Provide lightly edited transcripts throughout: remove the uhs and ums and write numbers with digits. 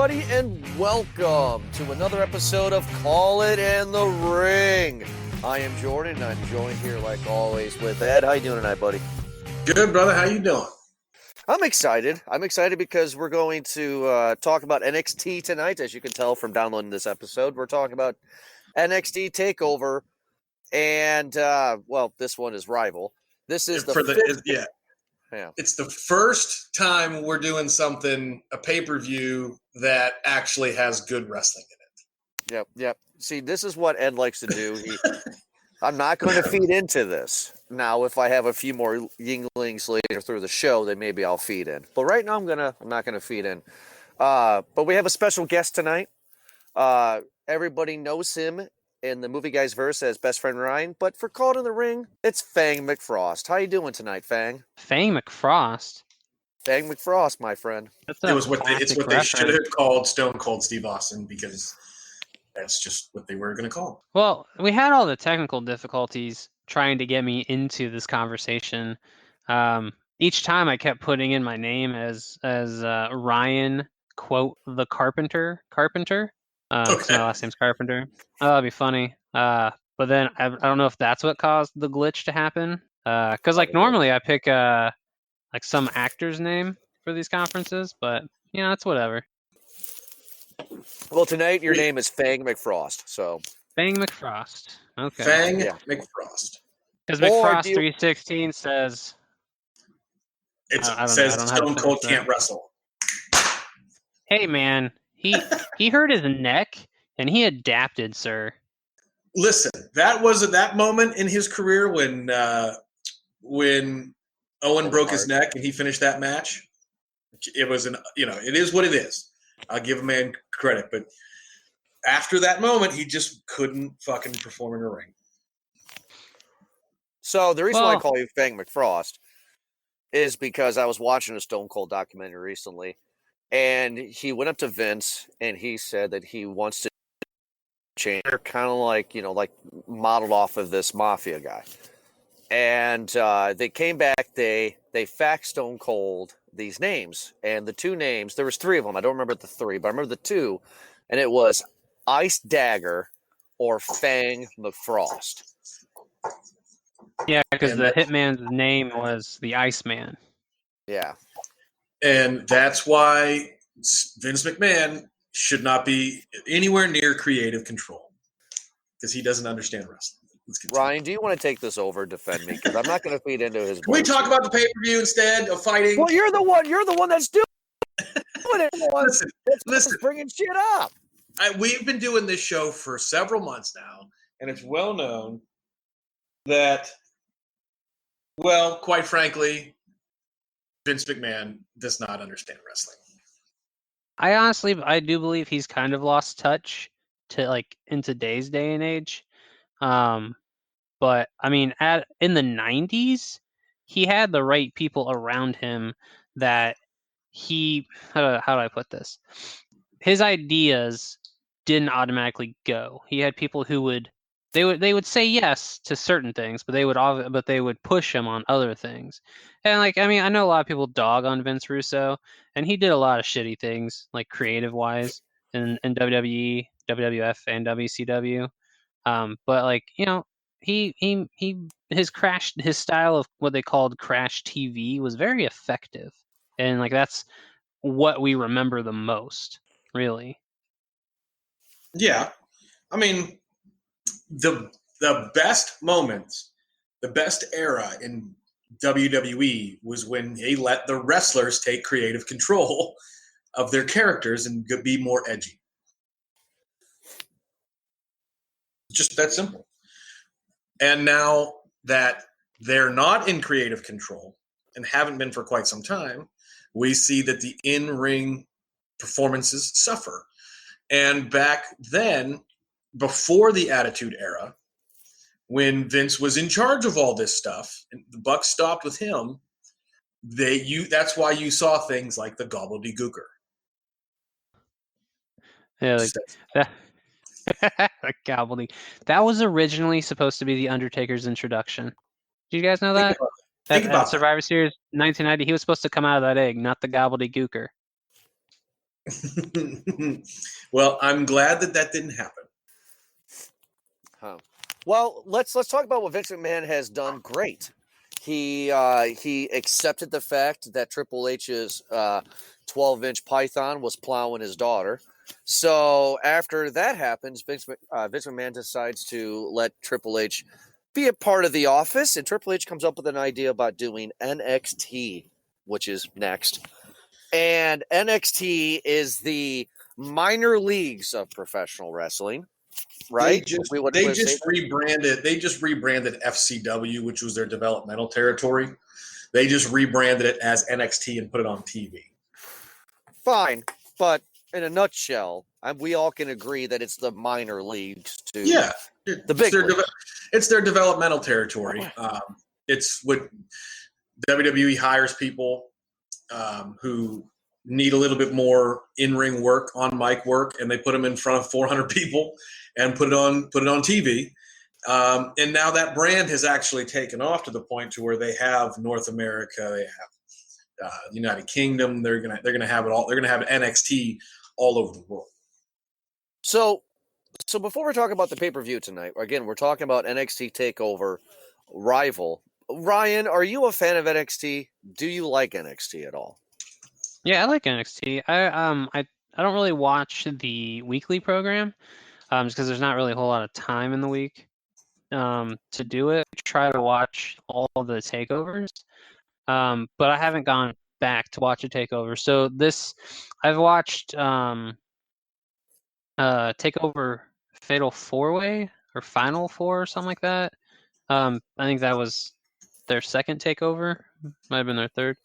everybody, and welcome to another episode of Call It in the Ring. I am Jordan, and I'm joined here, like always, with Ed. How you doing tonight, buddy? Good, brother. How you doing? I'm excited. I'm excited because we're going to talk about NXT tonight. As you can tell from downloading this episode, we're talking about NXT Takeover, and this one is Rival. This is Yeah. It's the first time we're doing something, a pay-per-view that actually has good wrestling in it. Yep. See, this is what Ed likes to do. I'm not going to feed into this. Now, if I have a few more yinglings later through the show, then maybe I'll feed in. But right now, I'm not gonna feed in. But we have a special guest tonight. Everybody knows him in the Movie Guys verse as Best Friend Ryan. But for Caught in the Ring, it's Fang McFrost. How you doing tonight, Fang? Fang McFrost. Fang McFrost, my friend. It's what they should have called Stone Cold Steve Austin, because that's just what they were going to call him. Well, we had all the technical difficulties trying to get me into this conversation. Each time I kept putting in my name as Ryan, quote, the Carpenter. Okay. My last name's Carpenter. Oh, that'd be funny. But then I don't know if that's what caused the glitch to happen. Because normally I pick some actor's name for these conferences, but it's whatever. Well, tonight your name is Fang McFrost, so Fang McFrost. Okay. Fang McFrost. Because McFrost 316 says says Stone Cold can't wrestle. Hey man, he hurt his neck and he adapted, sir. Listen, that was at that moment in his career when Owen broke his neck and he finished that match. It was it is what it is. I'll give a man credit, but after that moment, he just couldn't fucking perform in a ring. So the reason why I call you Fang McFrost is because I was watching a Stone Cold documentary recently, and he went up to Vince and he said that he wants to change, kind of like modeled off of this mafia guy. And they came back, they faxed Stone Cold these names, and the two names, there was three of them. I don't remember the three, but I remember the two, and it was Ice Dagger or Fang McFrost. Yeah, because the Hitman's name was the Iceman. Yeah. And that's why Vince McMahon should not be anywhere near creative control, because he doesn't understand wrestling. Ryan, do you want to take this over and defend me? Because I'm not going to feed into his. Can we talk about the pay-per-view instead of fighting? Well, you're the one that's doing it. Listen, bringing shit up. We've been doing this show for several months now, and it's well known that, quite frankly, Vince McMahon does not understand wrestling. I do believe he's kind of lost touch to in today's day and age. But I mean, in the 90s, he had the right people around him that how do I put this? His ideas didn't automatically go. He had people who would say yes to certain things, but they would push him on other things. And I know a lot of people dog on Vince Russo, and he did a lot of shitty things, creative wise, in WWE, WWF, and WCW. But his style of what they called crash TV was very effective, and that's what we remember the most, really. Yeah, I mean, the best moments, the best era in WWE was when they let the wrestlers take creative control of their characters and be more edgy. Just that simple. And now that they're not in creative control and haven't been for quite some time, we see that the in-ring performances suffer. And back then, before the Attitude Era, when Vince was in charge of all this stuff, and the buck stopped with him, that's why you saw things like the gobbledygooker. Yeah, that. Gobbledygook. That was originally supposed to be the Undertaker's introduction. Do you guys know that? Think about Survivor Series 1990, he was supposed to come out of that egg, not the gobbledygooker. Well, I'm glad that didn't happen. Huh. Well, let's talk about what Vince McMahon has done great. He accepted the fact that Triple H's 12-inch python was plowing his daughter. So after that happens, Vince McMahon decides to let Triple H be a part of the office, and Triple H comes up with an idea about doing NXT, which is next. And NXT is the minor leagues of professional wrestling, right? They just rebranded. They just rebranded FCW, which was their developmental territory. They just rebranded it as NXT and put it on TV. Fine, but in a nutshell, we all can agree that it's the minor leagues to the big leagues. It's their developmental territory. It's what WWE hires people who need a little bit more in-ring work, on-mic work, and they put them in front of 400 people and put it on TV. And now that brand has actually taken off to the point to where they have North America, they have United Kingdom. They're gonna have it all. They're gonna have NXT all over the world. So before we talk about the pay-per-view tonight, again, we're talking about NXT Takeover Rival. Ryan, are you a fan of NXT? Do you like NXT at all? Yeah, I like NXT. I don't really watch the weekly program, just because there's not really a whole lot of time in the week to do it. I try to watch all of the takeovers, but I haven't gone back to watch a takeover. So I've watched Takeover Fatal 4-Way or Final Four or something like that. I think that was their second takeover. Might have been their third.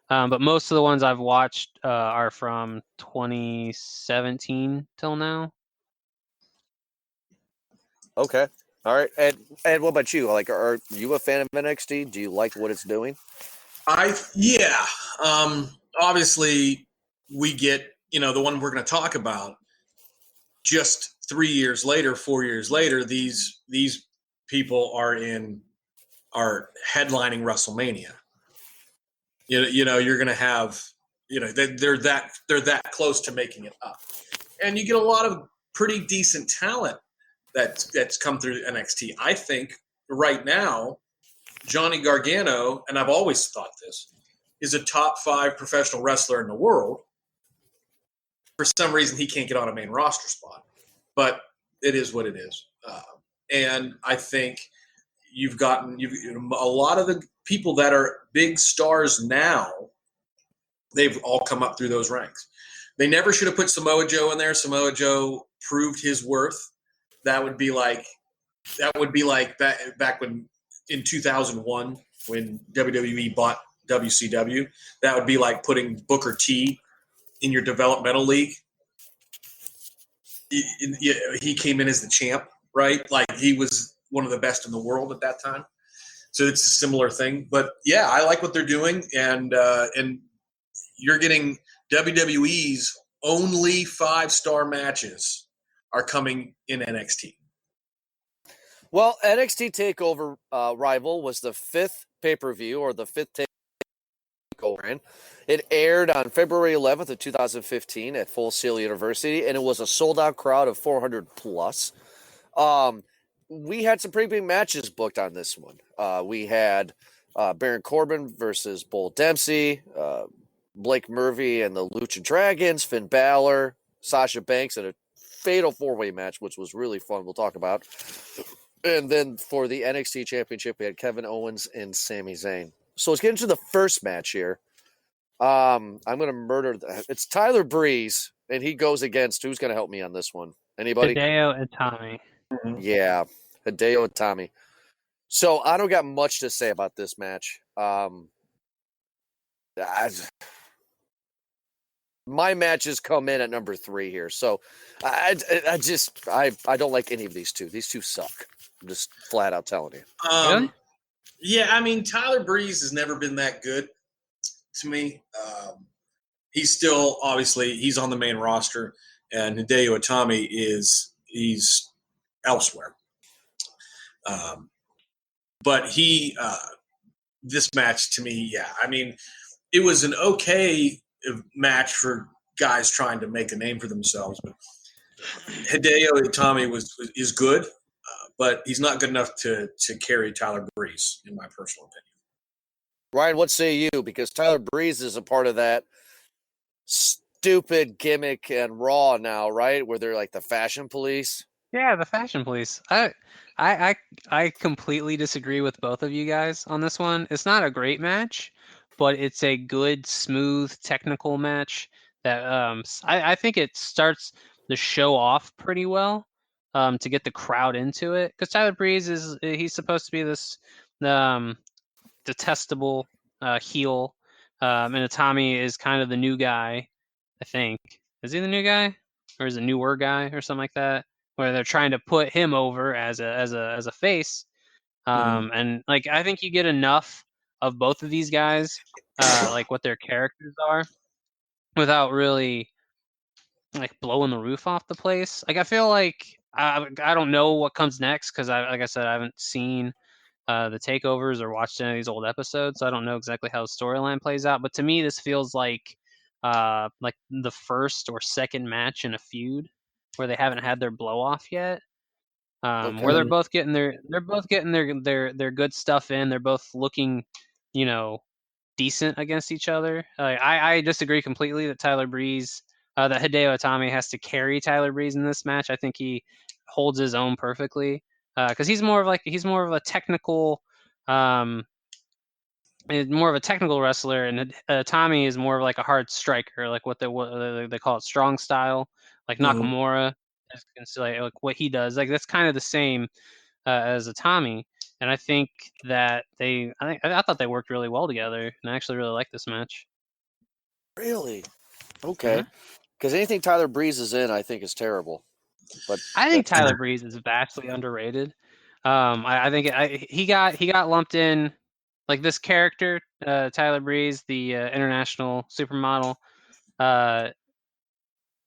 But most of the ones I've watched are from 2017 till now. Okay. All right. And what about you? Like, are you a fan of NXT? Do you like what it's doing? Obviously, we get the one we're going to talk about. Just 3 years later, 4 years later, these people are headlining WrestleMania. You're going to have they're that close to making it up, and you get a lot of pretty decent talent that's come through NXT. I think right now, Johnny Gargano, and I've always thought this, is a top 5 professional wrestler in the world. For some reason, he can't get on a main roster spot, but it is what it is. And I think you've a lot of the people that are big stars now. They've all come up through those ranks. They never should have put Samoa Joe in there. Samoa Joe proved his worth. That would be like back when in 2001 when WWE bought WCW. That would be like putting Booker T in your developmental league. He came in as the champ, right? Like he was one of the best in the world at that time. So it's a similar thing. But yeah, I like what they're doing, and you're getting WWE's only 5-star matches are coming in NXT. Well, NXT Takeover Rival was the 5th pay-per-view, or the 5th takeover. It aired on February 11th of 2015 at Full Sail University, and it was a sold-out crowd of 400 plus. We had some pretty big matches booked on this one. We had Baron Corbin versus Bull Dempsey, Blake Murphy and the Lucha Dragons, Finn Balor, Sasha Banks, and a fatal 4-way match, which was really fun. We'll talk about. And then for the NXT Championship, we had Kevin Owens and Sami Zayn. So let's get into the first match here. I'm going to murder. It's Tyler Breeze, and he goes against, who's going to help me on this one? Anybody? Hideo Itami. Yeah, Hideo Itami. So I don't got much to say about this match. My matches come in at number 3 here. So I don't like any of these two. These two suck. I'm just flat out telling you. Really? Yeah, I mean, Tyler Breeze has never been that good to me. He's still, obviously, he's on the main roster, and Hideo Itami he's elsewhere. But this match to me, yeah, I mean, it was an okay match for guys trying to make a name for themselves. But Hideo Itami is good, but he's not good enough to carry Tyler Breeze, in my personal opinion. Ryan, what say you? Because Tyler Breeze is a part of that stupid gimmick and Raw now, right? Where they're like the fashion police. Yeah, the fashion police. I completely disagree with both of you guys on this one. It's not a great match, but it's a good, smooth, technical match that I think it starts the show off pretty well to get the crowd into it. Because Tyler Breeze he's supposed to be this um detestable heel, and Itami is kind of the new guy. I think is he the new guy or is it newer guy or something like that? Where they're trying to put him over as a face, and like I think you get enough of both of these guys, like what their characters are, without really like blowing the roof off the place. Like I feel like I don't know what comes next because like I said I haven't seen the takeovers or watched any of these old episodes, so I don't know exactly how the storyline plays out. But to me, this feels like the first or second match in a feud where they haven't had their blow off yet. Where Okay. they're both getting their good stuff in. They're both looking, you know, decent against each other. I disagree completely that that Hideo Itami has to carry Tyler Breeze in this match. I think he holds his own perfectly because he's more of a technical, um, more of a technical wrestler, and Tommy is more of like a hard striker, like what they call it, strong style, like Mm-hmm. Nakamura. Like what he does, like that's kind of the same as a Tommy. And I think that I thought they worked really well together, and I actually really like this match. Really? hmm Okay. Because anything Tyler Breeze is in, I think is terrible. But I think that's Tyler Breeze is vastly underrated. I think he got lumped in like this character, Tyler Breeze, the international supermodel. Uh,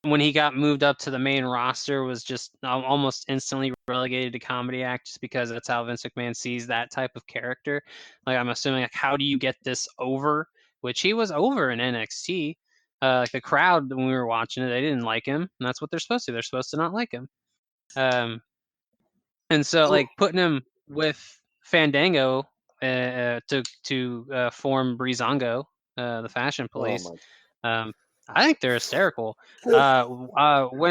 when he got moved up to the main roster was just almost instantly relegated to comedy act just because that's how Vince McMahon sees that type of character. Like I'm assuming like how do you get this over? Which he was over in NXT. Like the crowd when we were watching it, they didn't like him, and that's what they're supposed to. They're supposed to not like him. Um, and so Oh, like putting him with Fandango to form Breezango, the Fashion oh Police. my. I think they're hysterical. When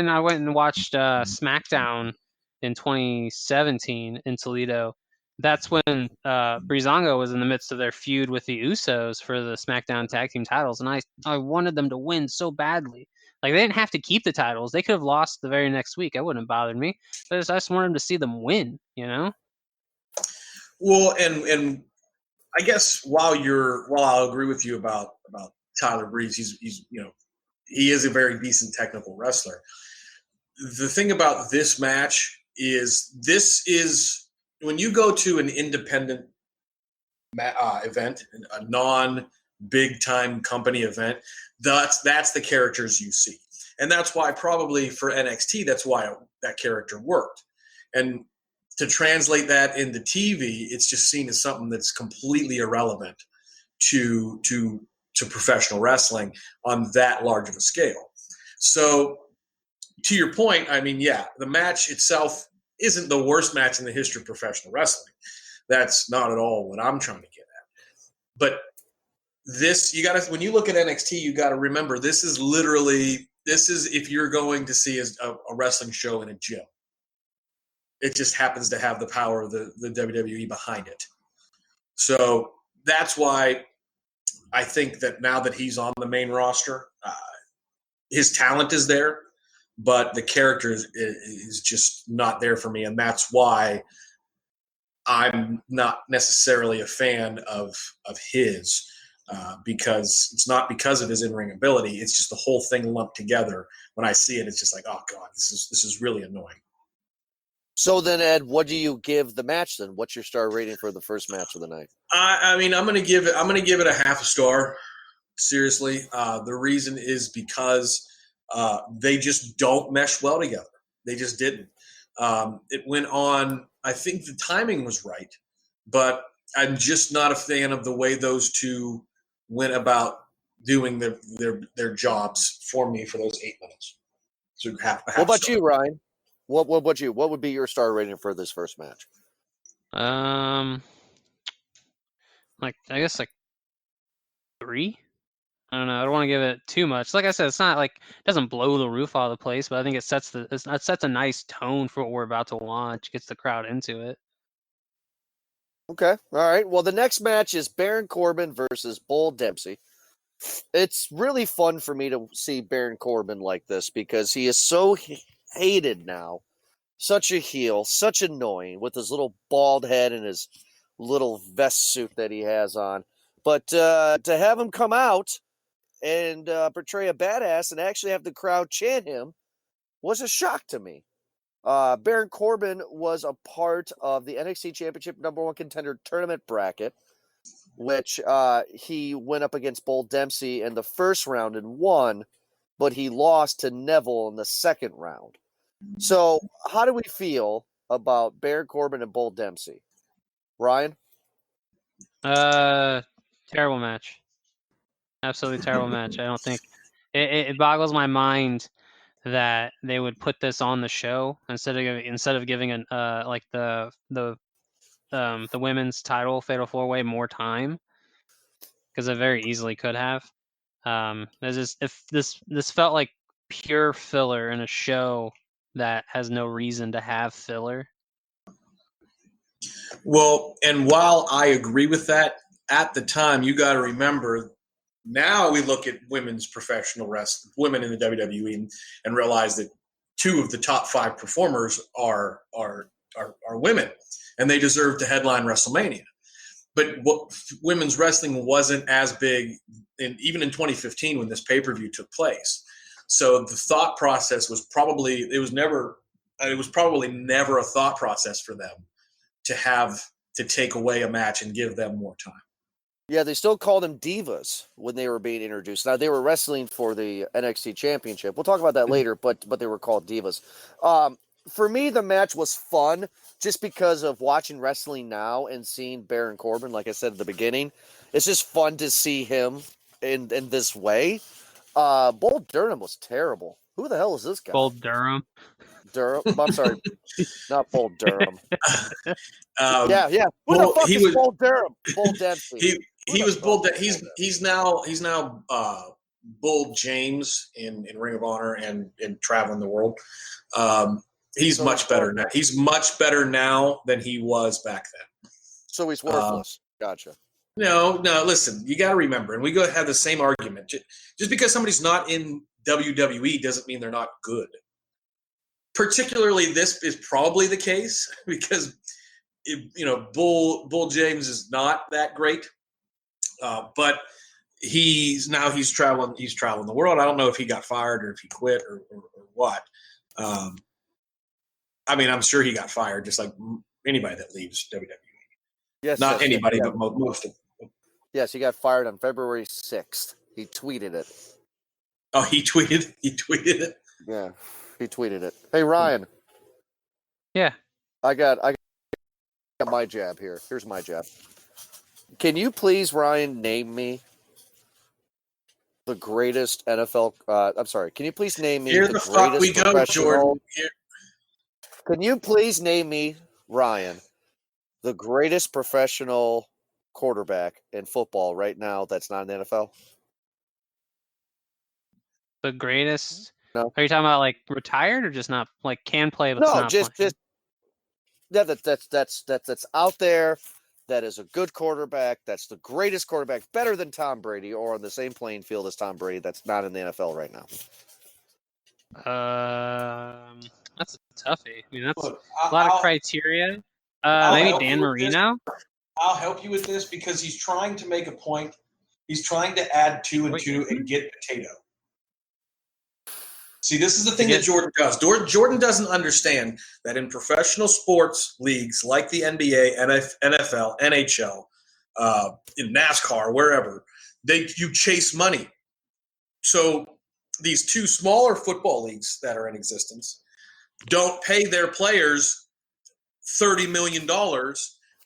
I went and watched SmackDown in 2017 in Toledo, that's when Breezango was in the midst of their feud with the Usos for the SmackDown Tag Team titles, and I wanted them to win so badly. Like they didn't have to keep the titles; they could have lost the very next week. It wouldn't have bothered me. I just wanted to see them win. You know? well, and I guess while I'll agree with you about Tyler Breeze, he's he is a very decent technical wrestler. The thing about this match is when you go to an independent event, a non big time company event, that's the characters you see, and that's why probably for NXT that's why that character worked, and to translate that into TV, it's just seen as something that's completely irrelevant to professional wrestling on that large of a scale. So to your point, I mean, yeah, the match itself isn't the worst match in the history of professional wrestling. That's not at all what I'm trying to get at. But this, you got to, when you look at NXT, you got to remember this is if you're going to see a wrestling show in a gym. It just happens to have the power of the WWE behind it. So that's why I think that now that he's on the main roster, his talent is there, but the character is just not there for me, and that's why I'm not necessarily a fan of his, because it's not because of his in-ring ability. It's just the whole thing lumped together. When I see it, it's just like, oh god, this is really annoying. So then, Ed, what do you give the match then? What's your star rating for the first match of the night? I mean, I'm gonna give it a half a star. Seriously, the reason is because they just don't mesh well together. They just didn't. It went on. I think the timing was right, but I'm just not a fan of the way those two went about doing their jobs for me for those 8 minutes. So What about you, Ryan? What would be your star rating for this first match? Like I guess like 3. I don't know. I don't want to give it too much. Like I said, it's not like it doesn't blow the roof out of the place, but I think it sets a nice tone for what we're about to watch. Gets the crowd into it. Okay, all right. Well, the next match is Baron Corbin versus Bull Dempsey. It's really fun for me to see Baron Corbin like this because he is so hated now. Such a heel, such annoying with his little bald head and his little vest suit that he has on. But to have him come out and portray a badass and actually have the crowd chant him was a shock to me. Baron Corbin was a part of the NXT Championship #1 contender tournament bracket, which he went up against Bull Dempsey in the first round and won, but he lost to Neville in the second round. So, how do we feel about Baron Corbin and Bull Dempsey? Ryan? Terrible match. Absolutely terrible match. I don't think it boggles my mind that they would put this on the show instead of giving an like the women's title Fatal 4-Way more time, because it very easily could have. If this felt like pure filler in a show that has no reason to have filler. Well, and while I agree with that, at the time, you got to remember, now we look at women's professional wrestling, women in the WWE, and realize that 2 of the top 5 performers are women, and they deserve to headline WrestleMania. But women's wrestling wasn't as big, even in 2015 when this pay-per-view took place. So the thought process was probably never a thought process for them to take away a match and give them more time. Yeah, they still called them divas when they were being introduced. Now, they were wrestling for the NXT Championship. We'll talk about that later, but they were called divas. For me, the match was fun just because of watching wrestling now and seeing Baron Corbin, like I said at the beginning. It's just fun to see him in this way. Bull Durham was terrible. Who the hell is this guy? Bull Durham. I'm sorry. Not Bull Durham. Yeah. Who Bull, the fuck is Bull Durham? Bull Dempsey. He was Bull. He's now Bull James in Ring of Honor and traveling the world. He's much better now. He's much better now than he was back then. So he's worthless. Gotcha. No. Listen, you got to remember, and we go have the same argument. Just because somebody's not in WWE doesn't mean they're not good. Particularly, this is probably the case because Bull James is not that great, but he's traveling the world. I don't know if he got fired or if he quit or what. I mean, I'm sure he got fired, just like anybody that leaves WWE. Yes, not anybody, but most of them. Yes, he got fired on February 6th. He tweeted it. Oh, he tweeted it? Yeah, he tweeted it. Hey, Ryan. Yeah. I got my jab here. Here's my jab. Can you please, Ryan, name me the greatest NFL... I'm sorry. Can you please name me the fuck we go, Jordan. Can you please name me, Ryan, the greatest professional quarterback in football right now that's not in the NFL? The greatest? No. Are you talking about like retired or just not like can play but no, not just playing? That's out there. That is a good quarterback. That's the greatest quarterback, better than Tom Brady, or on the same playing field as Tom Brady. That's not in the NFL right now. That's a toughie. I mean, that's a lot of criteria. Maybe Dan Marino. I'll help you with this because he's trying to make a point. He's trying to add 2 and 2 and get potato. See, this is the thing that Jordan does. Jordan doesn't understand that in professional sports leagues like the NBA, NFL, NHL, in NASCAR, wherever, you chase money. So these 2 smaller football leagues that are in existence don't pay their players $30 million.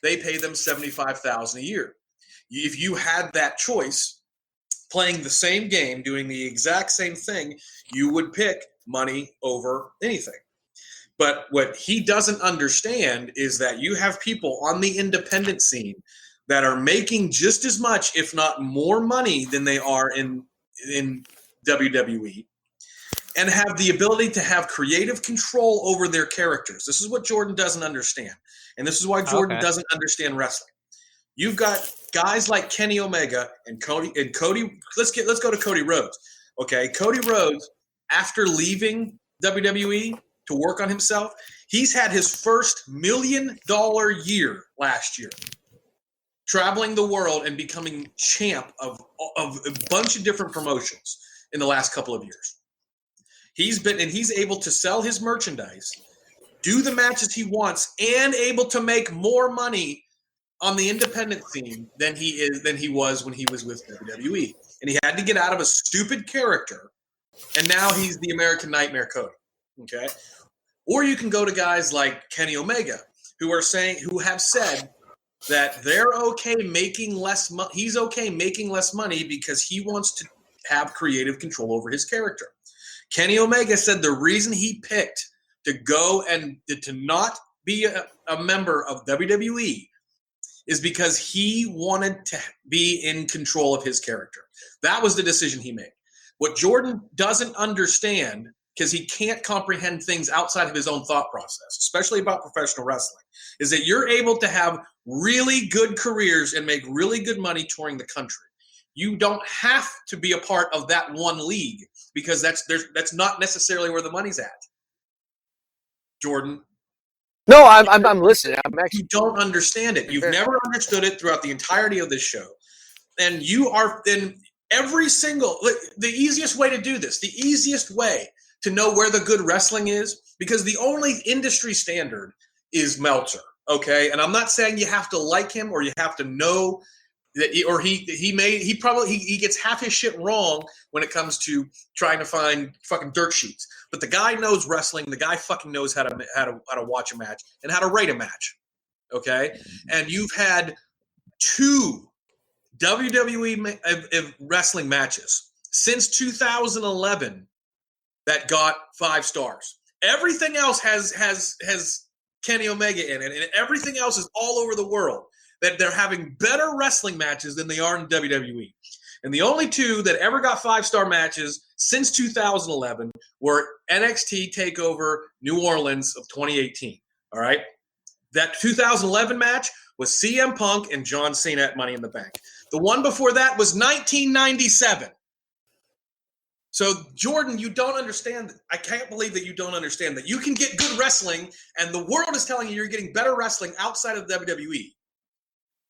They pay them $75,000 a year. If you had that choice, playing the same game, doing the exact same thing, you would pick money over anything. But what he doesn't understand is that you have people on the independent scene that are making just as much, if not more money than they are in WWE, and have the ability to have creative control over their characters. This is what Jordan doesn't understand. And this is why Jordan doesn't understand wrestling. You've got guys like Kenny Omega and Cody. Let's go to Cody Rhodes. Okay, Cody Rhodes, after leaving WWE to work on himself, he's had his first $1 million year last year, traveling the world and becoming champ of a bunch of different promotions in the last couple of years. He's able to sell his merchandise, do the matches he wants, and able to make more money on the independent scene than he was when he was with WWE. And he had to get out of a stupid character, and now he's the American Nightmare Cody. Okay? Or you can go to guys like Kenny Omega, who have said that they're okay making less money. He's okay making less money because he wants to have creative control over his character. Kenny Omega said the reason he picked to go and to not be a member of WWE is because he wanted to be in control of his character. That was the decision he made. What Jordan doesn't understand, because he can't comprehend things outside of his own thought process, especially about professional wrestling, is that you're able to have really good careers and make really good money touring the country. You don't have to be a part of that one league because that's not necessarily where the money's at. Jordan. No, I'm listening. You don't understand it. You've never understood it throughout the entirety of this show. And you are in every single – the easiest way to do this, the easiest way to know where the good wrestling is, because the only industry standard is Meltzer, okay? And I'm not saying you have to like him or you have to know that he gets half his shit wrong when it comes to trying to find fucking dirt sheets. But the guy knows wrestling. The guy fucking knows how to watch a match and how to rate a match, okay? And you've had 2 WWE wrestling matches since 2011 that got 5 stars. Everything else has Kenny Omega in it, and everything else is all over the world. That they're having better wrestling matches than they are in WWE. And the only 2 that ever got 5-star matches since 2011 were NXT Takeover New Orleans of 2018. All right? That 2011 match was CM Punk and John Cena at Money in the Bank. The one before that was 1997. So, Jordan, you don't understand. I can't believe that you don't understand that you can get good wrestling, and the world is telling you you're getting better wrestling outside of WWE.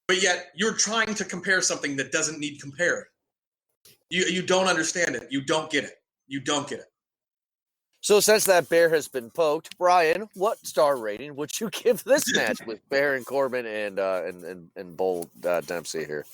But yet you're trying to compare something that doesn't need comparing. You don't understand it. You don't get it. You don't get it. So since that bear has been poked, Brian, what star rating would you give this match with Baron Corbin and Bull Dempsey here?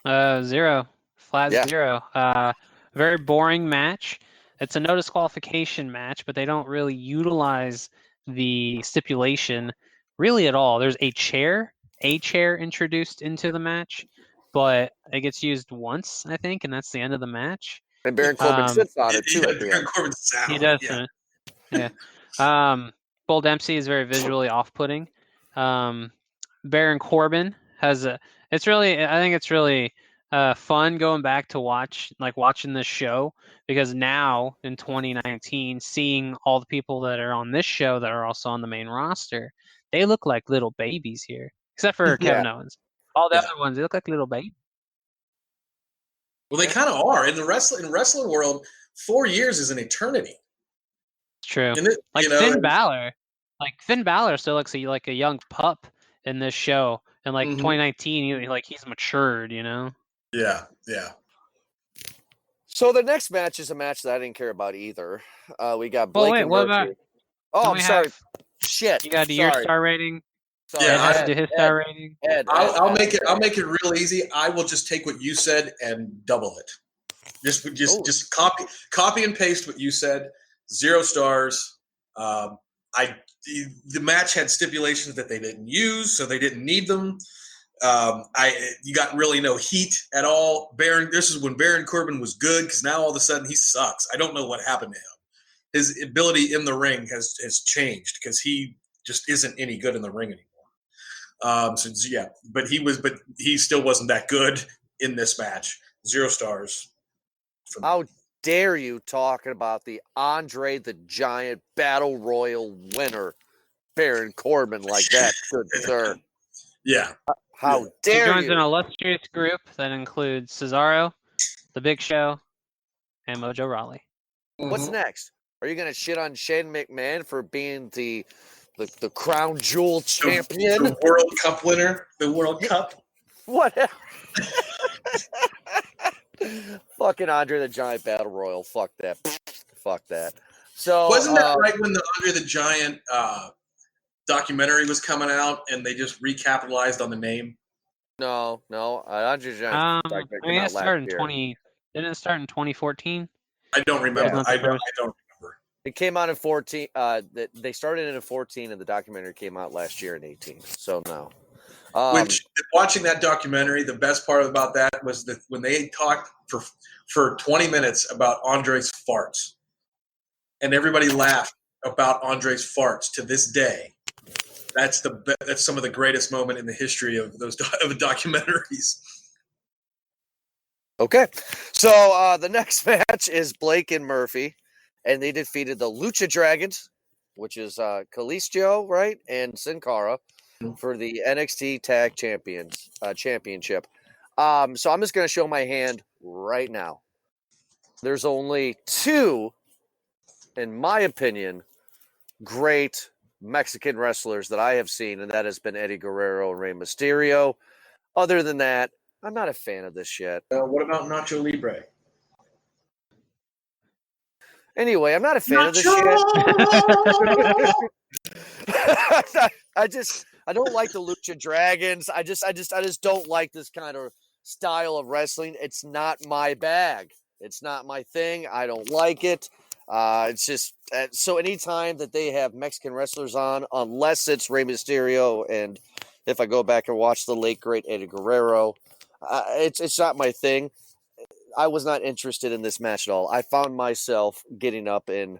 0. Flat 0. Very boring match. It's a no disqualification match, but they don't really utilize the stipulation really at all. There's a chair introduced into the match, but it gets used once, I think, and that's the end of the match. And Baron Corbin sits on it too. Baron Corbin's sound. He does. Yeah. Bull Dempsey is very visually off-putting. Baron Corbin has I think it's really fun going back to watching this show, because now in 2019, seeing all the people that are on this show that are also on the main roster, they look like little babies here, except for Kevin Owens. All the other ones, they look like little babies. Well, they kind of are. In the wrestling world, 4 years is an eternity. It's true. Finn Balor. Finn Balor still looks like a young pup in this show. And 2019, he's matured, Yeah. So the next match is a match that I didn't care about either. We got Blake and what Murphy. about? I'm sorry. Shit. You got to do your star rating. Sorry. Yeah, I have to do his star rating. I'll make it real easy. I will just take what you said and double it. Just copy and paste what you said. 0 stars. The match had stipulations that they didn't use, so they didn't need them. You got really no heat at all. This is when Baron Corbin was good, because now all of a sudden he sucks. I don't know what happened to him. His ability in the ring has changed, because he just isn't any good in the ring anymore. But he still wasn't that good in this match. 0 stars. How dare you talking about the Andre the Giant Battle Royal winner, Baron Corbin, like that, good sir? Yeah. How dare He joins you? an illustrious group that includes Cesaro, The Big Show, and Mojo Rawley. What's next? Are you going to shit on Shane McMahon for being the crown jewel champion? The World Cup winner. The World Cup. Whatever. Fucking Andre the Giant Battle Royal. Fuck that. Fuck that. So wasn't that right when the Andre the Giant documentary was coming out and they just recapitalized on the name? No. Andre the Giant came out last year. Didn't it start in 2014? I don't remember. Yeah. I don't remember. It came out in 14. They started it in 14, and the documentary came out last year in 18. So no. Which, watching that documentary, the best part about that was that when they talked for 20 minutes about Andre's farts, and everybody laughed about Andre's farts to this day. That's some of the greatest moment in the history of those documentaries. Okay, so the next match is Blake and Murphy, and they defeated the Lucha Dragons, which is Kalisto, right, and Sin Cara, for the NXT Tag Championship. So I'm just going to show my hand right now. There's only 2, in my opinion, great Mexican wrestlers that I have seen, and that has been Eddie Guerrero and Rey Mysterio. Other than that, I'm not a fan of this shit. What about Nacho Libre? Anyway, I'm not a fan of this shit. I don't like the Lucha Dragons. I just don't like this kind of style of wrestling. It's not my bag. It's not my thing. I don't like it. It's just so anytime that they have Mexican wrestlers on, unless it's Rey Mysterio, and if I go back and watch the late great Eddie Guerrero, it's not my thing. I was not interested in this match at all. I found myself getting up and,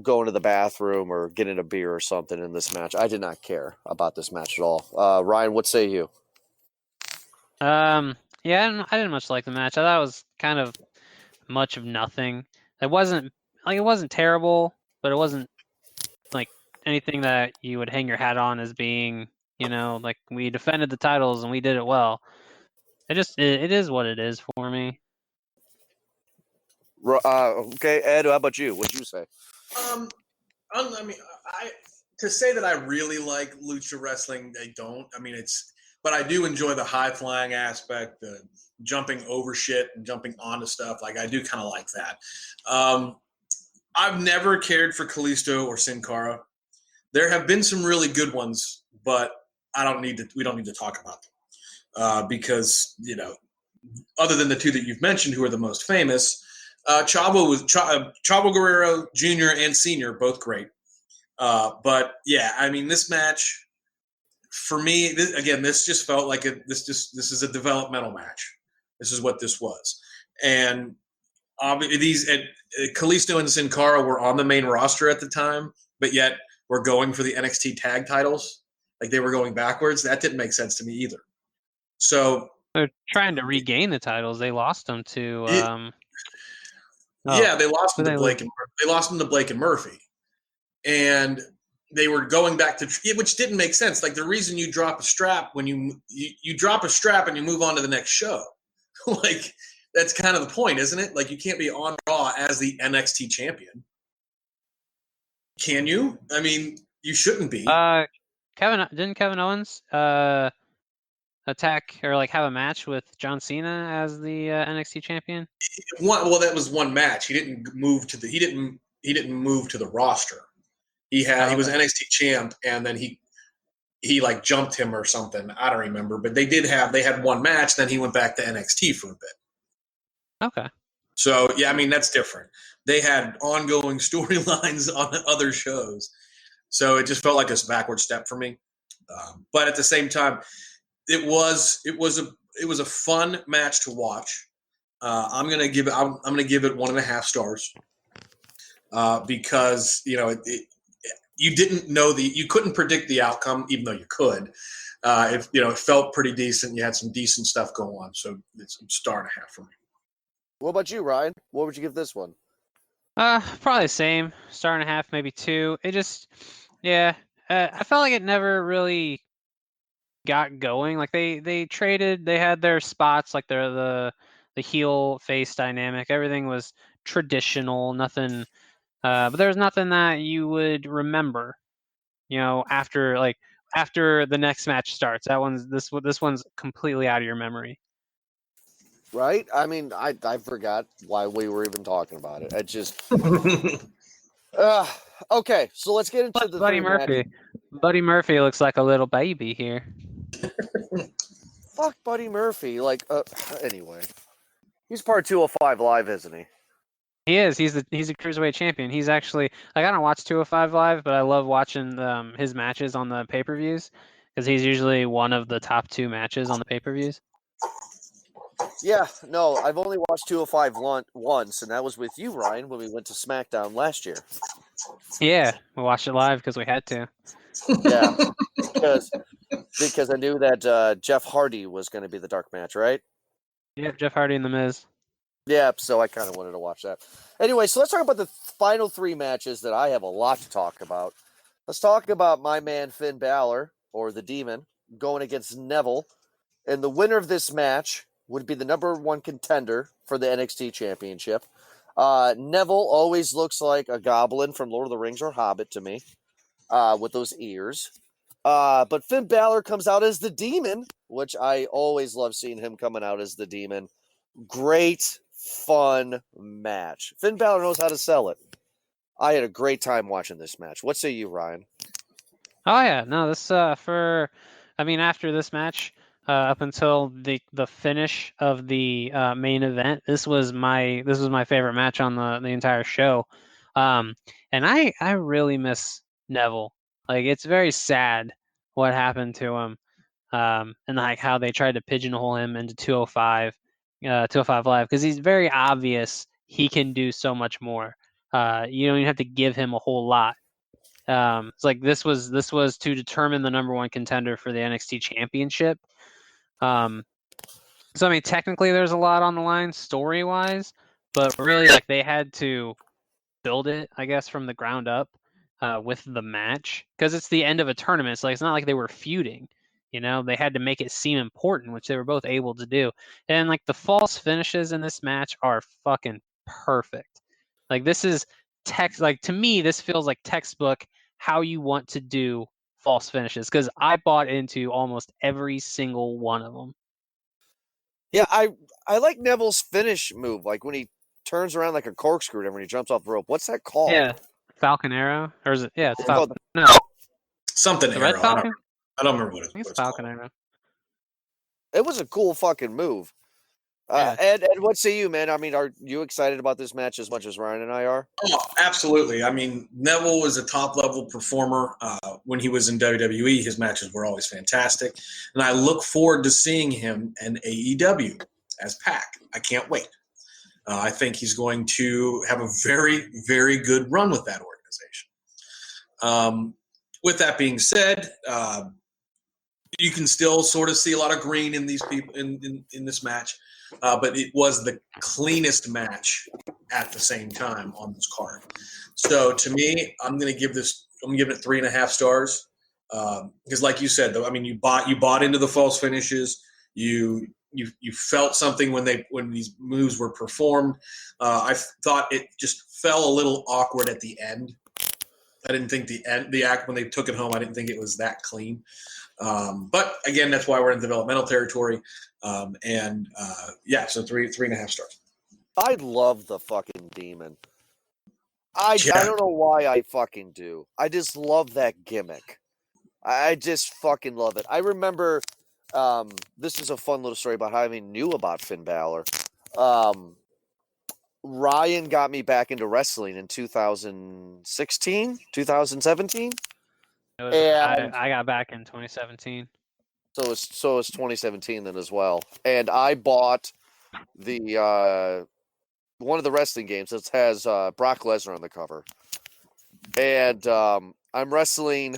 going to the bathroom or getting a beer or something in this match. I did not care about this match at all. Ryan, what say you? Yeah, I didn't much like the match. I thought it was kind of much of nothing. It wasn't terrible, but it wasn't like anything that you would hang your hat on as being, like we defended the titles and we did it well. It is what it is for me. Okay, Ed, how about you? What'd you say? To say that I really like lucha wrestling, I don't. But I do enjoy the high flying aspect, the jumping over shit and jumping onto stuff. Like, I do kind of like that. I've never cared for Kalisto or Sin Cara. There have been some really good ones, but we don't need to talk about them because other than the 2 that you've mentioned, who are the most famous, Chavo Guerrero Jr. and Sr. both great. But yeah, this match for me, this just felt like this is a developmental match. This is what this was, and Kalisto and Sin Cara were on the main roster at the time, but yet we're going for the NXT tag titles. Like, they were going backwards. That didn't make sense to me either. So they're trying to regain the titles. They lost them to. They lost them to Blake and they lost them to Blake and Murphy, and they were going back to, which didn't make sense. Like, the reason you drop a strap when you drop a strap and you move on to the next show, like, that's kind of the point, isn't it? Like, you can't be on Raw as the NXT champion, can you? You shouldn't be. Didn't Kevin Owens attack or have a match with John Cena as the NXT champion? That was one match. He didn't move to the roster. He was NXT champ, and then he jumped him or something. I don't remember, but they had one match. Then he went back to NXT for a bit. Okay. So yeah, that's different. They had ongoing storylines on other shows, so it just felt like a backward step for me. But at the same time, it was a fun match to watch. I'm gonna give it 1.5 stars because you didn't know you couldn't predict the outcome, even though you could. It felt pretty decent. You had some decent stuff going on, so it's a 1.5 for me. What about you, Ryan? What would you give this one? Probably the same. 1.5, maybe 2. It just, yeah. I felt like it never really got going. Like they traded, they had their spots, like they're the heel face dynamic. Everything was traditional, nothing. But there was nothing that you would remember. After the next match starts. This one's completely out of your memory. Right? I mean, I forgot why we were even talking about it. I just okay, so let's get into the Buddy three Murphy. matches. Buddy Murphy looks like a little baby here. Fuck Buddy Murphy. Anyway. He's part 205 Live, isn't he? He is. He's a cruiserweight champion. He's actually I don't watch 205 Live, but I love watching his matches on the pay-per-views because he's usually one of the top 2 matches on the pay-per-views. Yeah, no, I've only watched 205 once, and that was with you, Ryan, when we went to SmackDown last year. Yeah, we watched it live because we had to. Yeah, because I knew that Jeff Hardy was going to be the dark match, right? Yeah, Jeff Hardy and The Miz. Yeah, so I kind of wanted to watch that. Anyway, so let's talk about the final 3 matches that I have a lot to talk about. Let's talk about my man Finn Balor, or the Demon, going against Neville. And the winner of this match would be the number 1 contender for the NXT Championship. Neville always looks like a goblin from Lord of the Rings or Hobbit to me, with those ears. But Finn Balor comes out as the Demon, which I always love seeing him coming out as the Demon. Great, fun match. Finn Balor knows how to sell it. I had a great time watching this match. What say you, Ryan? Oh yeah, no, this after this match, up until the finish of the main event, this was my favorite match on the entire show. And I really miss Neville. Like it's very sad what happened to him. And like how they tried to pigeonhole him into 205 Live because he's very obvious he can do so much more. You don't even have to give him a whole lot. It's like this was to determine the number 1 contender for the NXT Championship. So I mean, technically, there's a lot on the line story wise, but really, like they had to build it, I guess, from the ground up with the match because it's the end of a tournament. So like, it's not like they were feuding. They had to make it seem important, which they were both able to do. And like the false finishes in this match are fucking perfect. Like this is like to me, this feels like textbook how you want to do false finishes because I bought into almost every single one of them. Yeah, I like Neville's finish move, like when he turns around like a corkscrew when he jumps off the rope. What's that called? Yeah, Falcon Arrow, or is it? Yeah, it's It's Falcon. called- No, Something the arrow. Red Falcon. I don't remember I think what it's it's called. Falcon Arrow. It was a cool fucking move. Yeah. Ed, what say you, man? I mean, are you excited about this match as much as Ryan and I are? Oh, absolutely. I mean, Neville was a top level performer when he was in WWE. His matches were always fantastic, and I look forward to seeing him in AEW as Pac. I can't wait. I think he's going to have a very, very good run with that organization. With that being said, you can still sort of see a lot of green in these people in this match, but it was the cleanest match at the same time on this card. So to me, I'm going to give it 3.5 stars because, like you said, though, I mean, you bought into the false finishes. You felt something when these moves were performed. I thought it just fell a little awkward at the end. I didn't think the act when they took it home, I didn't think it was that clean. But again, that's why we're in developmental territory. So 3.5 stars. I love the fucking Demon. I don't know why I fucking do. I just love that gimmick. I just fucking love it. I remember, this is a fun little story about how I even knew about Finn Balor. Ryan got me back into wrestling in 2016, 2017. I got back in 2017. So it's 2017 then as well. And I bought the one of the wrestling games that has Brock Lesnar on the cover. And I'm wrestling.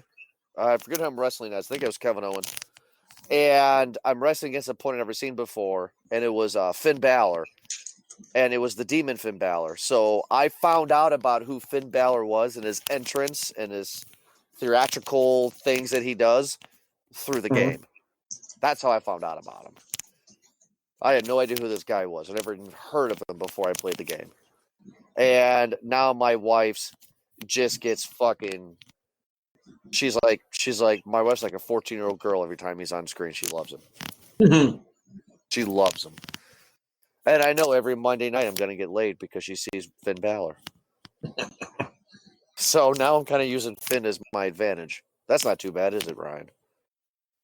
I forget who I'm wrestling as. I think it was Kevin Owens. And I'm wrestling against a opponent I've never seen before. And it was Finn Balor. And it was the Demon Finn Balor. So I found out about who Finn Balor was and his entrance and his theatrical things that he does through the game. That's how I found out about him. I had no idea who this guy was. I never even heard of him before I played the game. And now my wife's just gets fucking. She's like, my wife's like a 14-year-old girl every time he's on screen. She loves him. She loves him. And I know every Monday night I'm going to get laid because she sees Finn Balor. So now I'm kind of using Finn as my advantage. That's not too bad, is it, Ryan?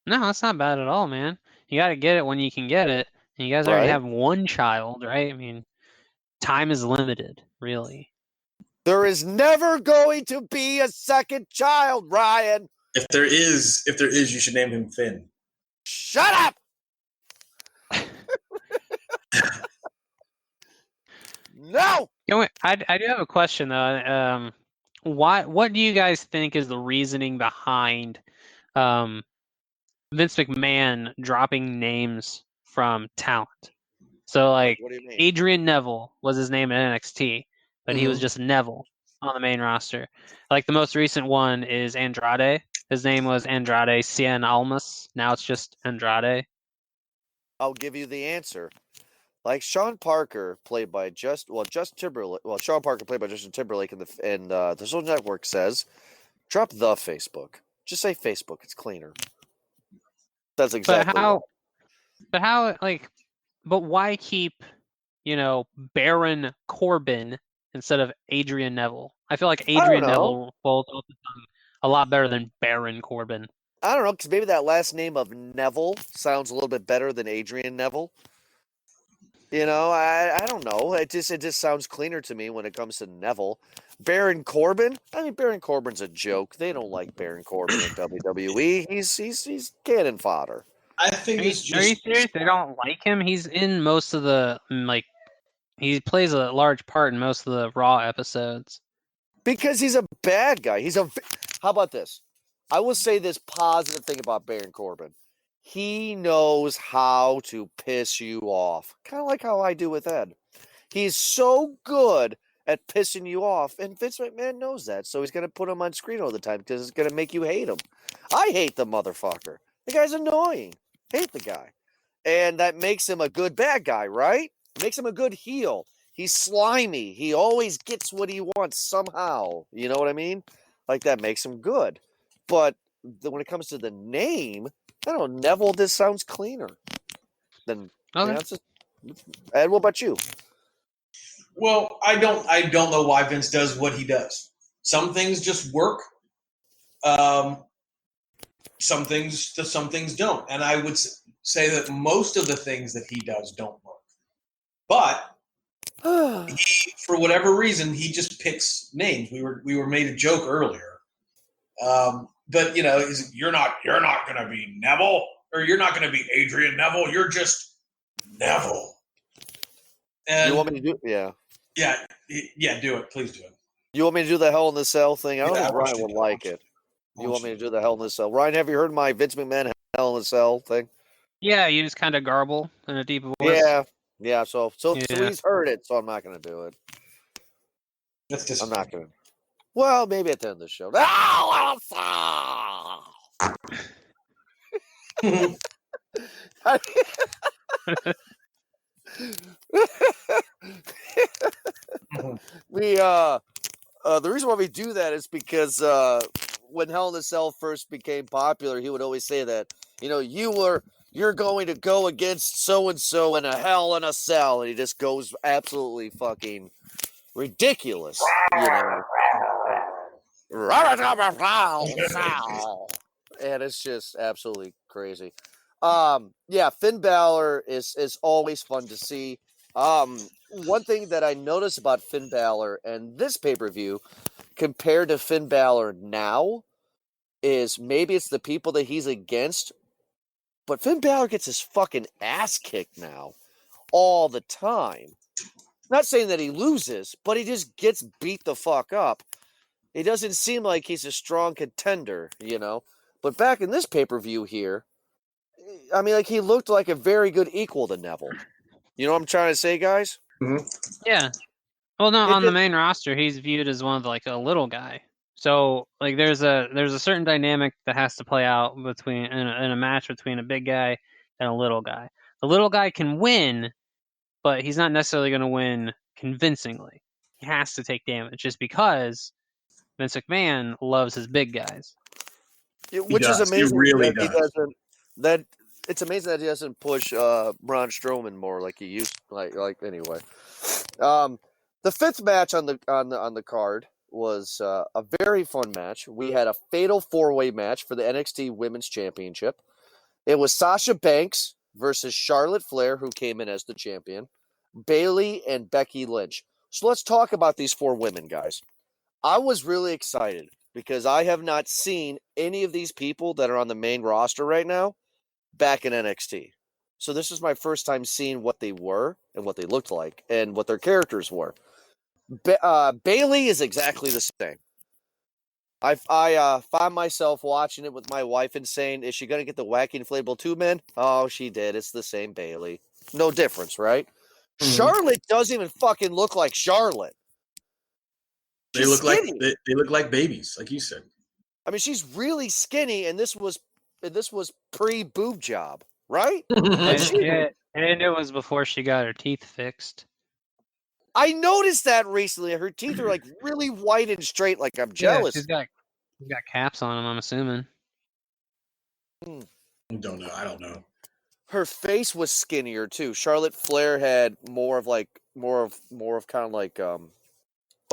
No, that's not bad at all, man. You got to get it when you can get it. And you guys already have one child, right? I mean, time is limited, really. There is never going to be a second child, Ryan. If there is, you should name him Finn. Shut up! No! You know, I do have a question though. What do you guys think is the reasoning behind Vince McMahon dropping names from talent? So like What do you mean? Adrian Neville was his name in NXT, but he was just Neville on the main roster. Like the most recent one is Andrade. His name was Andrade Cien Almas. Now it's just Andrade. I'll give you the answer. Like Sean Parker, played by Justin Timberlake. Well, Sean Parker, played by Justin Timberlake, and the Social Network says, drop the Facebook. Just say Facebook. It's cleaner. That's exactly. But how? Like, but why keep, Baron Corbin instead of Adrian Neville? I feel like Adrian Neville rolls off the tongue a lot better than Baron Corbin. I don't know, because maybe that last name of Neville sounds a little bit better than Adrian Neville. I don't know. It just sounds cleaner to me when it comes to Neville. Baron Corbin? I mean, Baron Corbin's a joke. They don't like Baron Corbin in WWE. He's cannon fodder. I think Are you serious? They don't like him? He's in most of the, he plays a large part in most of the Raw episodes. Because he's a bad guy. How about this? I will say this positive thing about Baron Corbin. He knows how to piss you off. Kind of like how I do with Ed. He's so good at pissing you off, and Vince McMahon knows that, so he's going to put him on screen all the time because it's going to make you hate him. I hate the motherfucker. The guy's annoying. Hate the guy. And that makes him a good bad guy, right? Makes him a good heel. He's slimy. He always gets what he wants somehow. You know what I mean? Like, that makes him good. But when it comes to the name, I don't know, Neville just sounds cleaner. Then, Okay. Ed, what about you? Well, I don't know why Vince does what he does. Some things just work. Some things don't. And I would say that most of the things that he does don't work. But for whatever reason, he just picks names. We were made a joke earlier. But you're not going to be Neville, or you're not going to be Adrian Neville. You're just Neville. And you want me to do? Yeah. Yeah. Do it. Please do it. You want me to do the Hell in the Cell thing? I don't think Ryan would like it. You want me to do the Hell in the Cell? Ryan, have you heard my Vince McMahon Hell in the Cell thing? Yeah, you just kind of garble in a deep voice. Yeah. So he's heard it, so I'm not going to do it. That's just. I'm not going to. Well, maybe at the end of the show. The reason why we do that is because when Hell in a Cell first became popular, he would always say that, you're going to go against so and so in a Hell in a Cell, and he just goes absolutely fucking ridiculous, and it's just absolutely crazy. Finn Balor is always fun to see. One thing that I noticed about Finn Balor and this pay-per-view compared to Finn Balor now is maybe it's the people that he's against, but Finn Balor gets his fucking ass kicked now all the time. Not saying that he loses, but he just gets beat the fuck up. He doesn't seem like he's a strong contender, you know. But back in this pay-per-view here, I mean, like, he looked like a very good equal to Neville. You know what I'm trying to say, guys? Mm-hmm. Yeah. Well, no, It on the did- main roster, he's viewed as one of like a little guy. So like there's a certain dynamic that has to play out between in a match between a big guy and a little guy. The little guy can win, but he's not necessarily going to win convincingly. He has to take damage just because Vince McMahon loves his big guys. which is does. He amazing really that he does. doesn't. That it's amazing that he doesn't push Braun Strowman more like he used. Like anyway, the fifth match on the card was a very fun match. We had a fatal 4-way match for the NXT Women's Championship. It was Sasha Banks versus Charlotte Flair, who came in as the champion, Bayley, and Becky Lynch. So let's talk about these 4 women, guys. I was really excited because I have not seen any of these people that are on the main roster right now back in NXT. So this is my first time seeing what they were and what they looked like and what their characters were. Bayley is exactly the same. I found myself watching it with my wife and saying, is she going to get the wacky inflatable tube man? Oh, she did. It's the same Bayley. No difference, right? Mhm. Charlotte doesn't even fucking look like Charlotte. They She's look like skinny. they look like babies, like you said. I mean, she's really skinny, and this was pre-boob job, right? Like And it was before she got her teeth fixed. I noticed that recently. Her teeth are like really white and straight. Like I'm Yeah, jealous. she's got caps on them, I'm assuming. Don't know. I don't know. Her face was skinnier too. Charlotte Flair had more of kind of like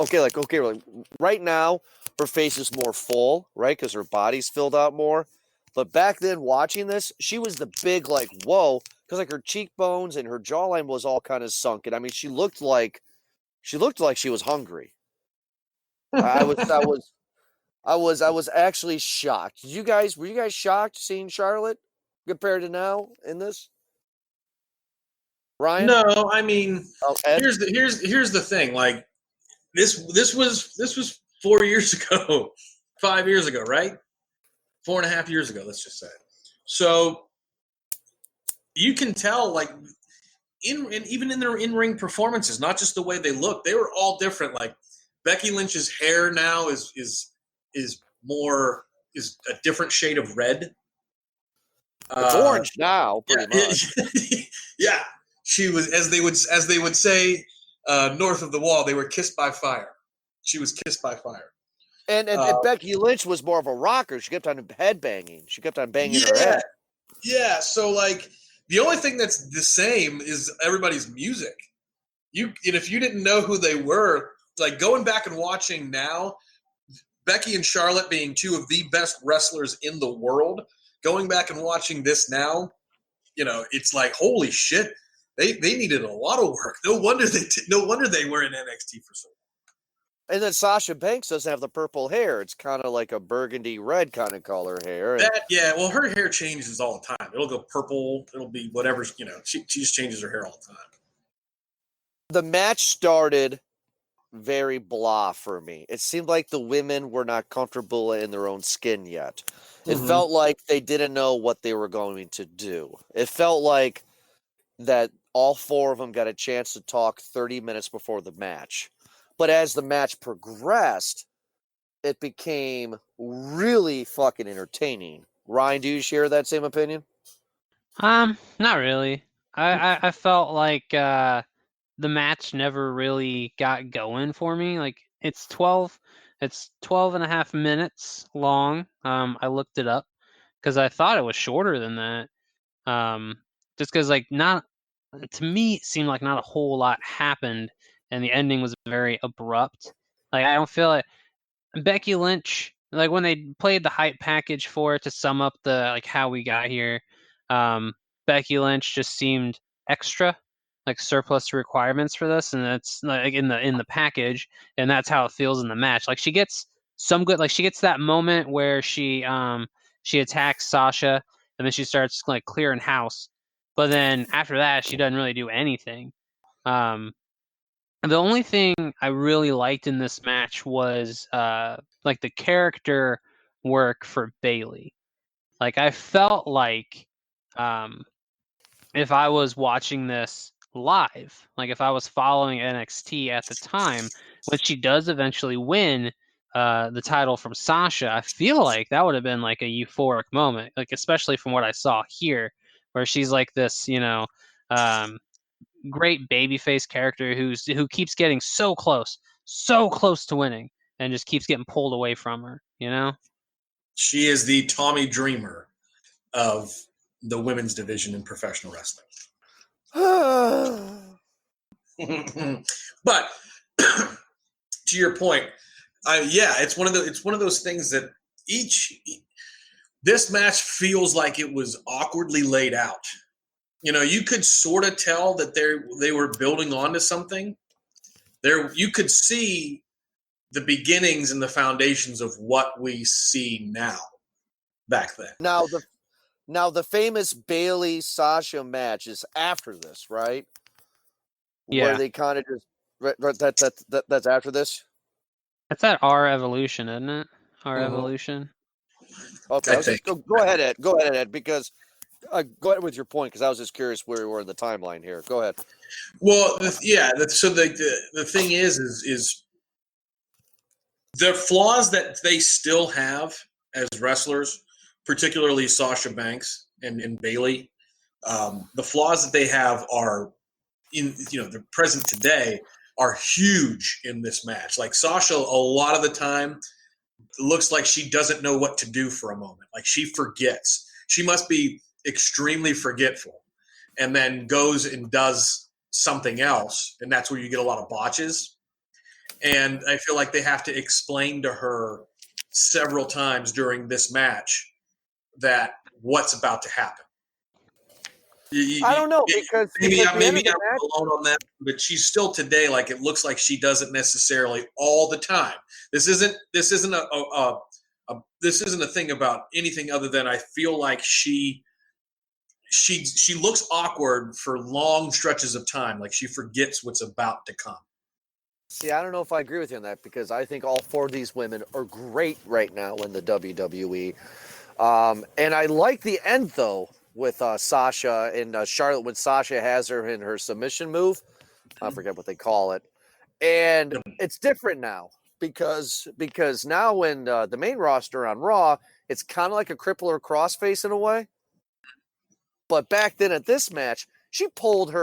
okay, right now her face is more full, right? Because her body's filled out more. But back then, watching this, she was the big like whoa, because like her cheekbones and her jawline was all kind of sunken. I mean, she looked like she was hungry. I was actually shocked. Were you guys shocked seeing Charlotte compared to now in this? Ryan? No, I mean, Ed? here's the thing. Like this was 4 years ago, 5 years ago, right? 4.5 years ago, let's just say. So you can tell, like even in their in-ring performances, not just the way they look, they were all different. Like Becky Lynch's hair now is a different shade of red. It's orange now, pretty much. Yeah, she was, as they would say, north of the wall. They were kissed by fire. She was kissed by fire. And Becky Lynch was more of a rocker. She kept on headbanging. She kept on banging her Yeah, head. yeah. So like the only thing that's the same is everybody's music. And if you didn't know who they were, like going back and watching now, Becky and Charlotte being 2 of the best wrestlers in the world, going back and watching this now, you know, it's like holy shit. They needed a lot of work. No wonder they were in NXT for so long. And then Sasha Banks doesn't have the purple hair. It's kind of like a burgundy red kind of color hair. And Well, her hair changes all the time. It'll go purple. It'll be whatever, you know. She just changes her hair all the time. the match started very blah for me. It seemed like the women were not comfortable in their own skin yet. It felt like they didn't know what they were going to do. It felt like that all 4 of them got a chance to talk 30 minutes before the match. But as the match progressed, it became really fucking entertaining. Ryan, do you share that same opinion? Not really. I felt like the match never really got going for me. Like it's 12 and a half minutes long. I looked it up because I thought it was shorter than that. Just because like not to me it seemed like not a whole lot happened and the ending was very abrupt. Like I don't feel like Becky Lynch, like when they played the hype package for it to sum up the like how we got here, Becky Lynch just seemed extra, like surplus requirements for this, and that's like in the package, and that's how it feels in the match. Like she gets some good, like she gets that moment where she attacks Sasha and then she starts like clearing house, but then after that she doesn't really do anything. The only thing I really liked in this match was like the character work for Bayley. Like I felt like if I was watching this live, like if I was following NXT at the time, when she does eventually win the title from Sasha, I feel like that would have been like a euphoric moment, like especially from what I saw here, where she's like this, um, great babyface character who keeps getting so close to winning, and just keeps getting pulled away from her. She is the Tommy Dreamer of the women's division in professional wrestling. But to your point, it's one of those things that this match feels like it was awkwardly laid out. You could sort of tell that they were building onto something. You could see the beginnings and the foundations of what we see now back then. Now the famous Bayley Sasha match is after this, right? Yeah. Where they kind of just that's after this. That's at our Evolution, isn't it? Our Evolution. Okay, go ahead, Ed. Go ahead, Ed, because go ahead with your point, because I was just curious where we were in the timeline here. Go ahead. Well, so the thing is the flaws that they still have as wrestlers, particularly Sasha Banks and Bayley. The flaws that they have are they're present today are huge in this match. Like Sasha, a lot of the time, looks like she doesn't know what to do for a moment. Like she forgets. She must be extremely forgetful, and then goes and does something else, and that's where you get a lot of botches. And I feel like they have to explain to her several times during this match that what's about to happen. I don't know, because maybe I'm alone on that, but she's still today. Like it looks like she doesn't necessarily all the time. This isn't a thing about anything other than I feel like she looks awkward for long stretches of time, like she forgets what's about to come. See, I don't know if I agree with you on that, because I think all four of these women are great right now in the WWE. And I like the end, though, with Sasha and Charlotte, when Sasha has her in her submission move. I forget what they call it. And it's different now because now when the main roster on Raw, it's kind of like a cripple or crossface in a way. But back then at this match, she pulled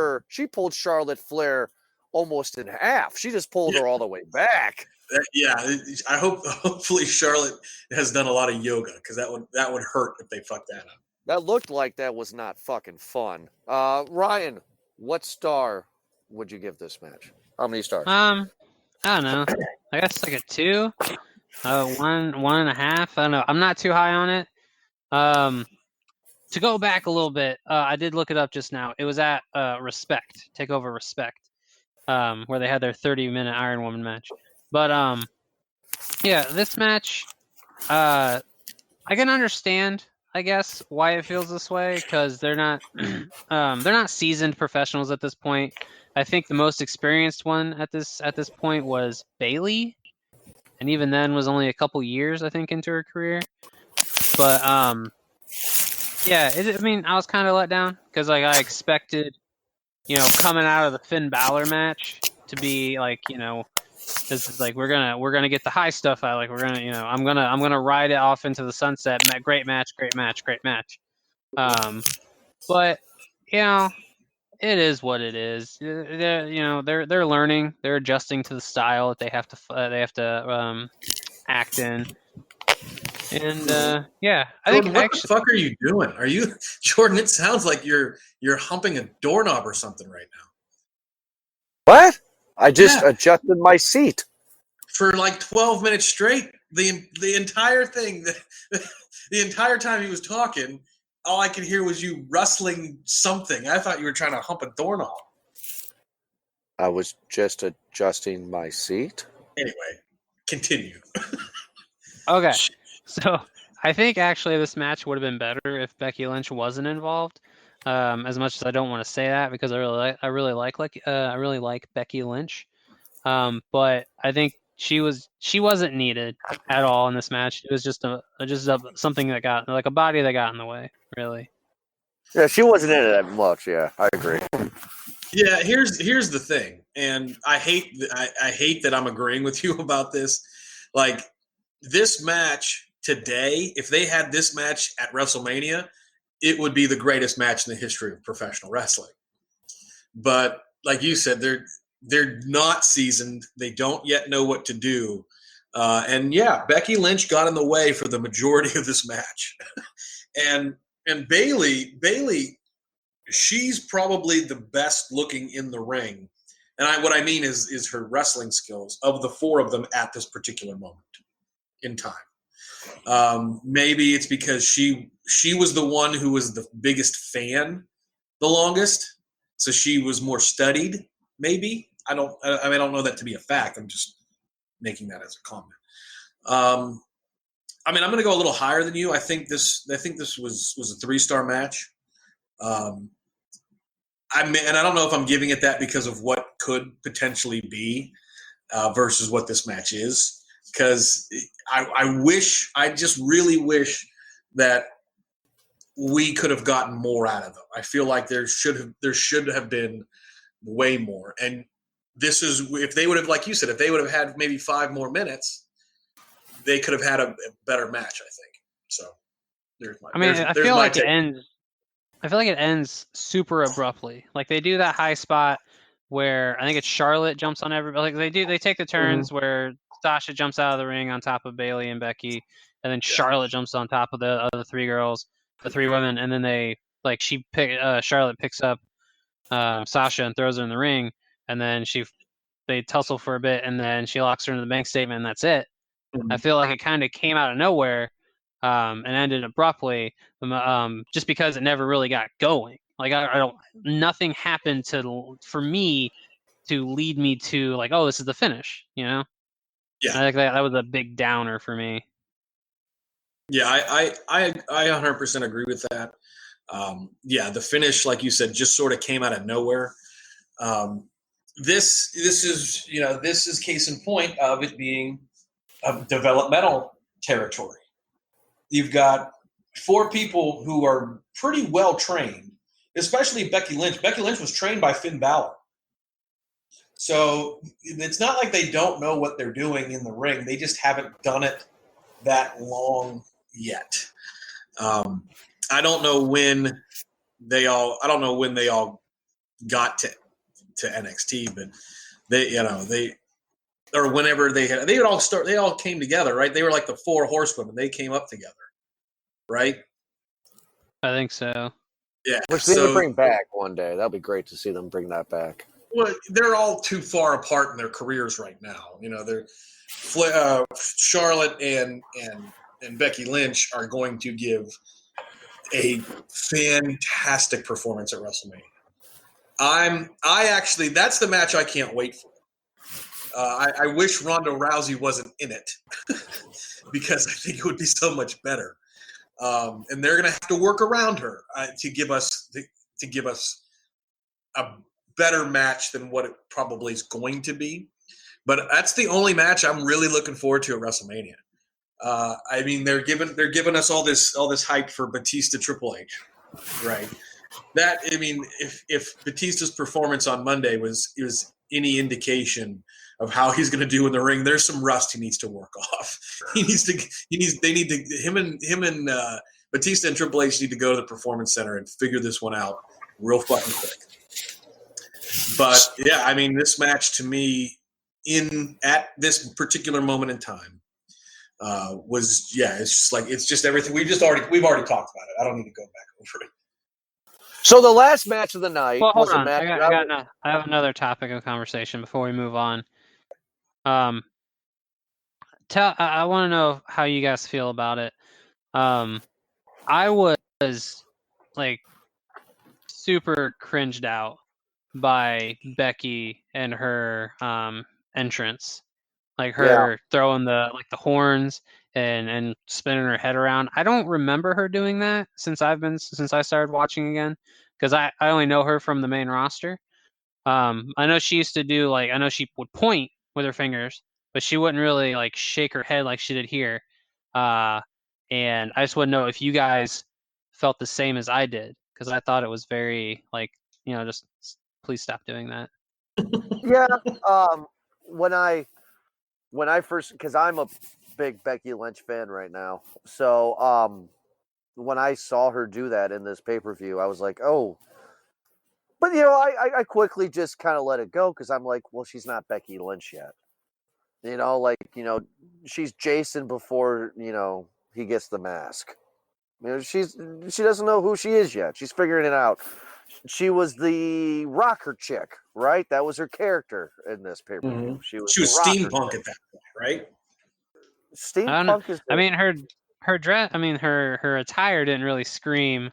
Charlotte Flair almost in half. She just pulled her all the way back. I hopefully Charlotte has done a lot of yoga, because that would hurt if they fucked that up. That looked like that was not fucking fun. Ryan, what star would you give this match? How many stars? I don't know. I guess like a 2, 1.5. I don't know. I'm not too high on it. To go back a little bit, I did look it up just now. It was at Respect, Takeover Respect, where they had their 30-minute Iron Woman match. But this match, I can understand, I guess, why it feels this way, because they're not seasoned professionals at this point. I think the most experienced one at this point was Bayley, and even then was only a couple years, I think, into her career. But I was kind of let down, because like I expected, coming out of the Finn Balor match to be like, this is like we're gonna get the high stuff out. Like we're gonna, I'm gonna ride it off into the sunset. Great match. But it is what it is. They're learning. They're adjusting to the style that they have to act in. And I Jordan, think what the fuck are you doing? Are you Jordan? It sounds like you're humping a doorknob or something right now. What? I just adjusted my seat for like 12 minutes straight. The entire thing, the entire time he was talking, all I could hear was you rustling something. I thought you were trying to hump a doorknob. I was just adjusting my seat. Anyway, continue. Okay, so I think actually this match would have been better if Becky Lynch wasn't involved. As much as I don't want to say that because I really like Becky Lynch. But I think she wasn't needed at all in this match. It was just something that got like a body that got in the way, really. Yeah, she wasn't in it that much. Yeah, I agree. Yeah, here's the thing, and I hate that I'm agreeing with you about this. Like this match today, if they had this match at WrestleMania, it would be the greatest match in the history of professional wrestling. But like you said, they're not seasoned. They don't yet know what to do. And yeah, Becky Lynch got in the way for the majority of this match. and Bayley, she's probably the best looking in the ring. And what I mean is her wrestling skills of the four of them at this particular moment in time. Maybe it's because she was the one who was the biggest fan the longest, so she was more studied. Maybe I don't know that to be a fact. I'm just making that as a comment. I'm going to go a little higher than you. I think this was a 3-star match. And I don't know if I'm giving it that because of what could potentially be versus what this match is. Because I just really wish that we could have gotten more out of them. I feel like there should have been way more. And this is, if they would have, like you said, if they would have had maybe 5 more minutes, they could have had a better match, I think. So I feel like it ends super abruptly. Like they do that high spot where I think it's Charlotte jumps on everybody. Like they take the turns where Sasha jumps out of the ring on top of Bayley and Becky, and then Charlotte jumps on top of the other 3 girls, the 3 women, and then Charlotte picks up Sasha and throws her in the ring, and then they tussle for a bit, and then she locks her into the bank statement, and that's it. I feel like it kind of came out of nowhere and ended abruptly, just because it never really got going. Like nothing happened for me to lead me to like, oh, this is the finish. Yeah, I think that was a big downer for me. Yeah, I 100% agree with that. Yeah, the finish, like you said, just sort of came out of nowhere. This is case in point of it being a developmental territory. You've got 4 people who are pretty well trained, especially Becky Lynch. Becky Lynch was trained by Finn Balor. So it's not like they don't know what they're doing in the ring. They just haven't done it that long yet. I don't know when they all got to NXT, but they all came together, right? They were like the 4 horsewomen. They came up together, right? I think so. Yeah. Which they would bring back one day. That'd be great to see them bring that back. Well, they're all too far apart in their careers right now. They're Charlotte and Becky Lynch are going to give a fantastic performance at WrestleMania. That's the match I can't wait for. I wish Ronda Rousey wasn't in it because I think it would be so much better. And they're going to have to work around her to give us a better match than what it probably is going to be. But that's the only match I'm really looking forward to at WrestleMania. They're giving us all this hype for Batista Triple H, right? If Batista's performance on Monday was any indication of how he's going to do in the ring, there's some rust he needs to work off. Him and Batista and Triple H need to go to the Performance Center and figure this one out real fucking quick. But yeah, this match to me at this particular moment in time it's just everything we've already talked about it. I don't need to go back over it. So the last match of the night was a match. I have another topic of conversation before we move on. I want to know how you guys feel about it. I was like super cringed out by Becky and her entrance, like her throwing the horns and spinning her head around. I don't remember her doing that since I started watching again, because I only know her from the main roster. I know she used to do I know she would point with her fingers, but she wouldn't really shake her head like she did here. And I just want to know if you guys felt the same as I did, because I thought it was very just please stop doing that. Yeah. When I first, because I'm a big Becky Lynch fan right now, so when I saw her do that in this pay-per-view, I was like, oh. But I quickly just kind of let it go because I'm like, well, she's not Becky Lynch yet. She's Jason before he gets the mask. She doesn't know who she is yet. She's figuring it out. She was the rocker chick, right? That was her character in this pay-per-view. Mm-hmm. She was steampunk at that point, right? Steampunk is. I mean, her dress. I mean, her attire didn't really scream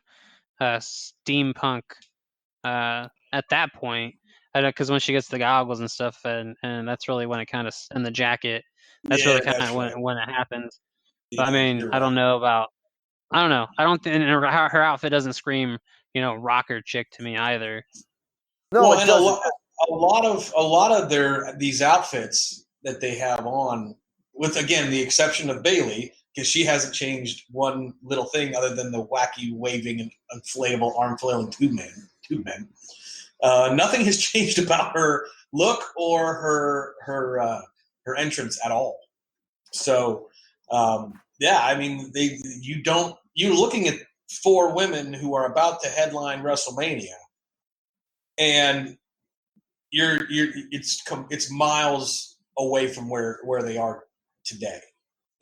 steampunk at that point. I know, because when she gets the goggles and stuff, and that's really when it kind of, and the jacket, that's really kind of when it happens. But I mean, I don't know about. I don't know. I don't think her outfit doesn't scream, rocker chick to me either. No, well, it and doesn't. a lot of these outfits that they have on, with again the exception of Bayley, because she hasn't changed one little thing other than the wacky waving and inflatable arm flailing tube men. Nothing has changed about her look or her entrance at all. So yeah, I mean you're looking at 4 women who are about to headline WrestleMania, and it's miles away from where they are today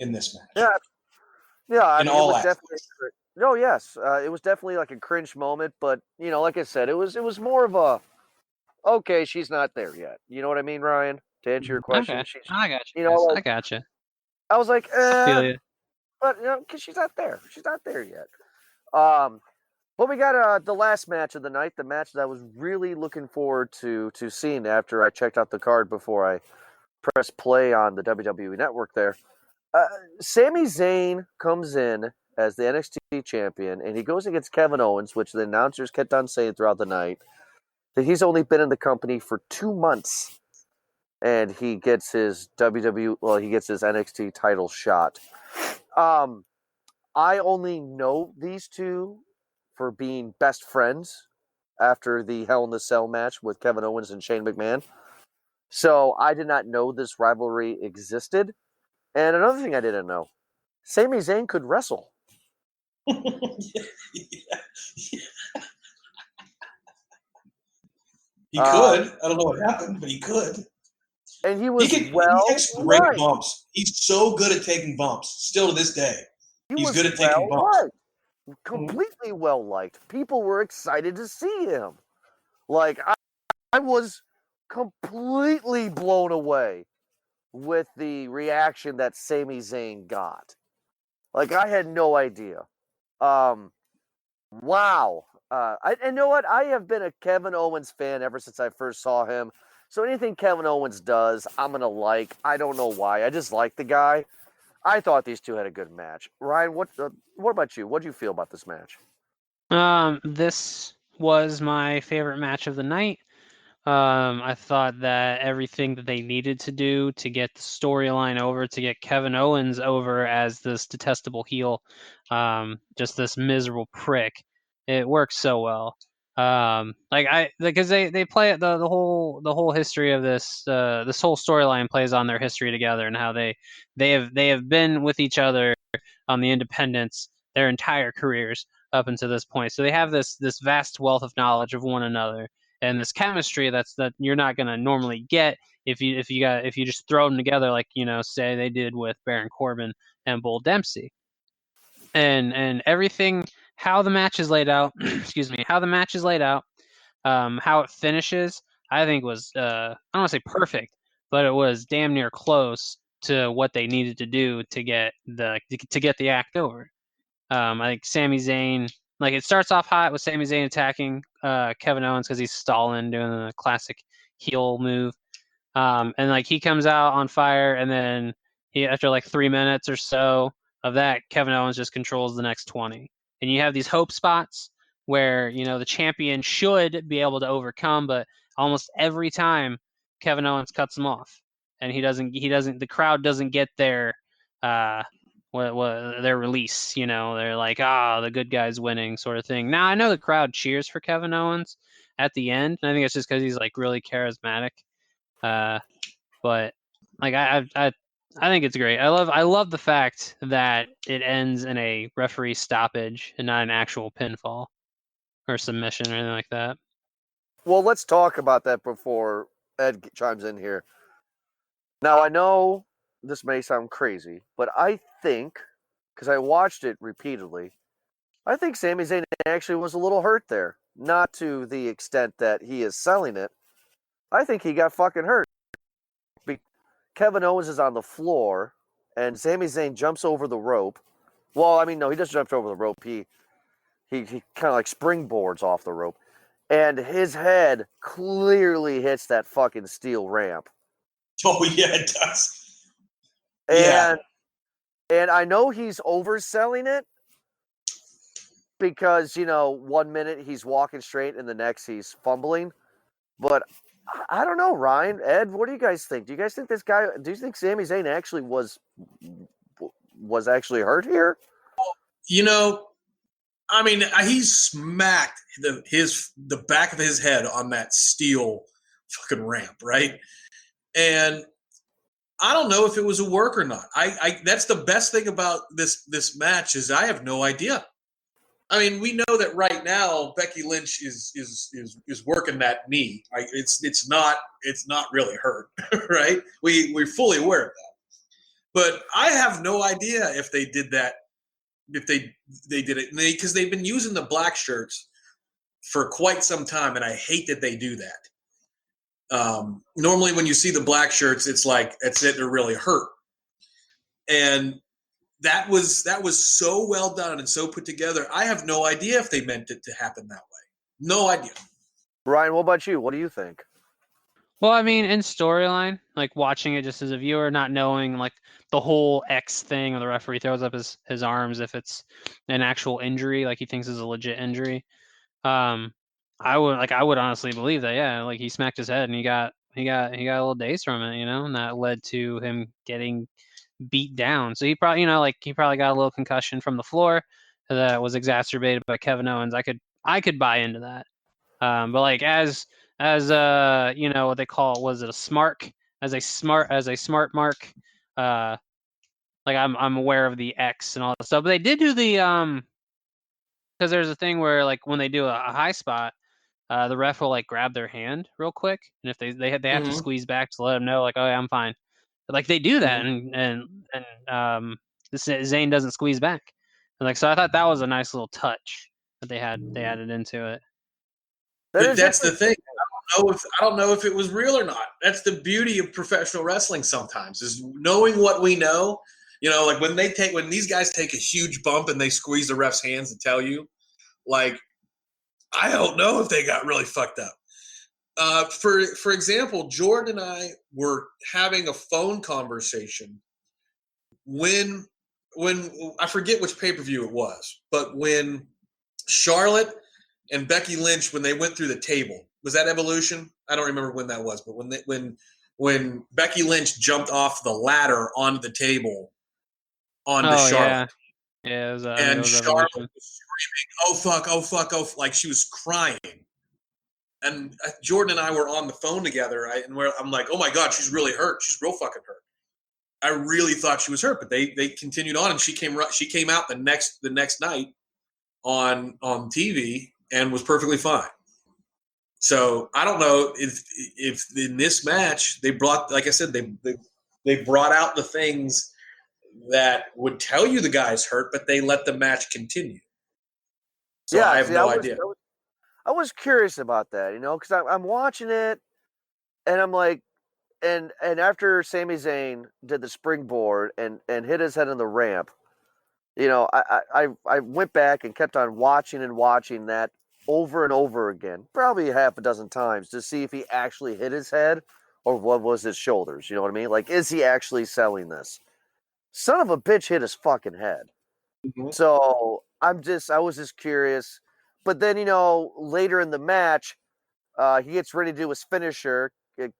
in this match. Yeah. I in mean, it all was aspects. definitely. No, yes, it was definitely like a cringe moment, but like I said, it was more of a. Okay, she's not there yet. You know what I mean, Ryan? To answer your question, Okay, she's. I got you. Guys. Like, I got you. I was like, I feel you. but because she's not there. She's not there yet. But we got the last match of the night, the match that I was really looking forward to seeing after I checked out the card before I pressed play on the WWE Network there. Sami Zayn comes in as the NXT champion, and he goes against Kevin Owens, which the announcers kept on saying throughout the night that he's only been in the company for 2 months, and he gets his he gets his NXT title shot. I only know these two for being best friends after the Hell in the Cell match with Kevin Owens and Shane McMahon. So I did not know this rivalry existed. And another thing I didn't know, Sami Zayn could wrestle. He could. I don't know what happened, but he could. And he was He takes great right. bumps. He's so good at taking bumps, still to this day. He's good at taking bumps. Liked. Completely well liked. People were excited to see him. Like, I was completely blown away with the reaction that Sami Zayn got. Like, I had no idea. Wow. And you know what? I have been a Kevin Owens fan ever since I first saw him. So anything Kevin Owens does, I'm going to like. I don't know why. I just like the guy. I thought these two had a good match. Ryan, what about you? What do you feel about this match? This was my favorite match of the night. I thought that everything that they needed to do to get the storyline over, to get Kevin Owens over as this detestable heel, just this miserable prick, it works so well. Because they play it, the whole history of this whole storyline plays on their history together, and how they have been with each other on the independents their entire careers up until this point. So they have this vast wealth of knowledge of one another, and this chemistry that you're not going to normally get if you just throw them together, like say they did with Baron Corbin and Bull Dempsey, and everything, how the match is laid out. Excuse me, how the match is laid out, how it finishes, I think was I don't want to say perfect, but it was damn near close to what they needed to do to get the act over. I think Sami Zayn, it starts off hot with Sami Zayn attacking Kevin Owens because he's stalling, doing the classic heel move. And he comes out on fire, and then after like 3 minutes or so of that, Kevin Owens just controls the next 20. And you have these hope spots where, the champion should be able to overcome, but almost every time Kevin Owens cuts him off. And the crowd doesn't get their their release, they're like, the good guy's winning sort of thing. Now I know the crowd cheers for Kevin Owens at the end, and I think it's just because he's like really charismatic. But like I think it's great. I love the fact that it ends in a referee stoppage and not an actual pinfall or submission or anything like that. Well, let's talk about that before Ed chimes in here. Now, I know this may sound crazy, but I think, because I watched it repeatedly, I think Sami Zayn actually was a little hurt there. Not to the extent that he is selling it. I think he got fucking hurt. Kevin Owens is on the floor, and Sami Zayn jumps over the rope. Well, I mean, no, he doesn't jump over the rope. He kind of like springboards off the rope. And his head clearly hits that fucking steel ramp. Oh, yeah, it does. And I know he's overselling it because, 1 minute he's walking straight and the next he's fumbling. But I don't know, Ryan, Ed, what do you guys think? Do you guys think do you think Sami Zayn actually was actually hurt here? I mean, he smacked the back of his head on that steel fucking ramp, right? And I don't know if it was a work or not. I that's the best thing about this match is I have no idea. I mean, we know that right now Becky Lynch is working that knee. It's not really hurt, right? We're fully aware of that. But I have no idea if they did that. If they did it because they've been using the black shirts for quite some time, and I hate that they do that. Normally, when you see the black shirts, it's like that's it; they're really hurt, and that was so well done and so put together. I have no idea if they meant it to happen that way. No idea. Ryan, what about you? What do you think? Well, I mean, in storyline, like watching it just as a viewer, not knowing like the whole X thing, or the referee throws up his arms if it's an actual injury, like he thinks is a legit injury. I would honestly believe that, yeah, like he smacked his head and he got a little daze from it, and that led to him getting beat down. So he probably, got a little concussion from the floor that was exacerbated by Kevin Owens. I could buy into that. But like as what they call, was it a smart, as a smart mark, like I'm aware of the X and all that stuff. But they did do the because there's a thing where like when they do a high spot, the ref will like grab their hand real quick, and if they have to squeeze back to let them know like, oh yeah, I'm fine. But, like they do that, and Zayn doesn't squeeze back. And, like, so I thought that was a nice little touch that they added into it. But that's the thing. I don't know if it was real or not. That's the beauty of professional wrestling sometimes, is knowing what we know. Like when these guys take a huge bump and they squeeze the ref's hands to tell you, like, I don't know if they got really fucked up. For example, Jordan and I were having a phone conversation when I forget which pay-per-view it was, but when Charlotte and Becky Lynch, when they went through the table, was that Evolution? I don't remember when that was, but when Becky Lynch jumped off the ladder onto the table onto Charlotte. Yeah, it was, and Charlotte was screaming, "Oh fuck! Oh fuck! Oh!" Like she was crying. And Jordan and I were on the phone together, and I'm like, "Oh my god, she's really hurt. She's real fucking hurt." I really thought she was hurt, but they continued on, and she came out the next night on TV and was perfectly fine. So I don't know if in this match they brought, like I said, they brought out the things that would tell you the guy's hurt, but they let the match continue. So yeah, I have no idea. I was curious about that, because I'm watching it, and I'm like, and after Sami Zayn did the springboard and hit his head on the ramp, I went back and kept on watching that over and over again, probably half a dozen times, to see if he actually hit his head or what was his shoulders. You know what I mean? Like, is he actually selling this? son of a bitch hit his fucking head. Mhm. So I was just curious. But then, later in the match, he gets ready to do his finisher.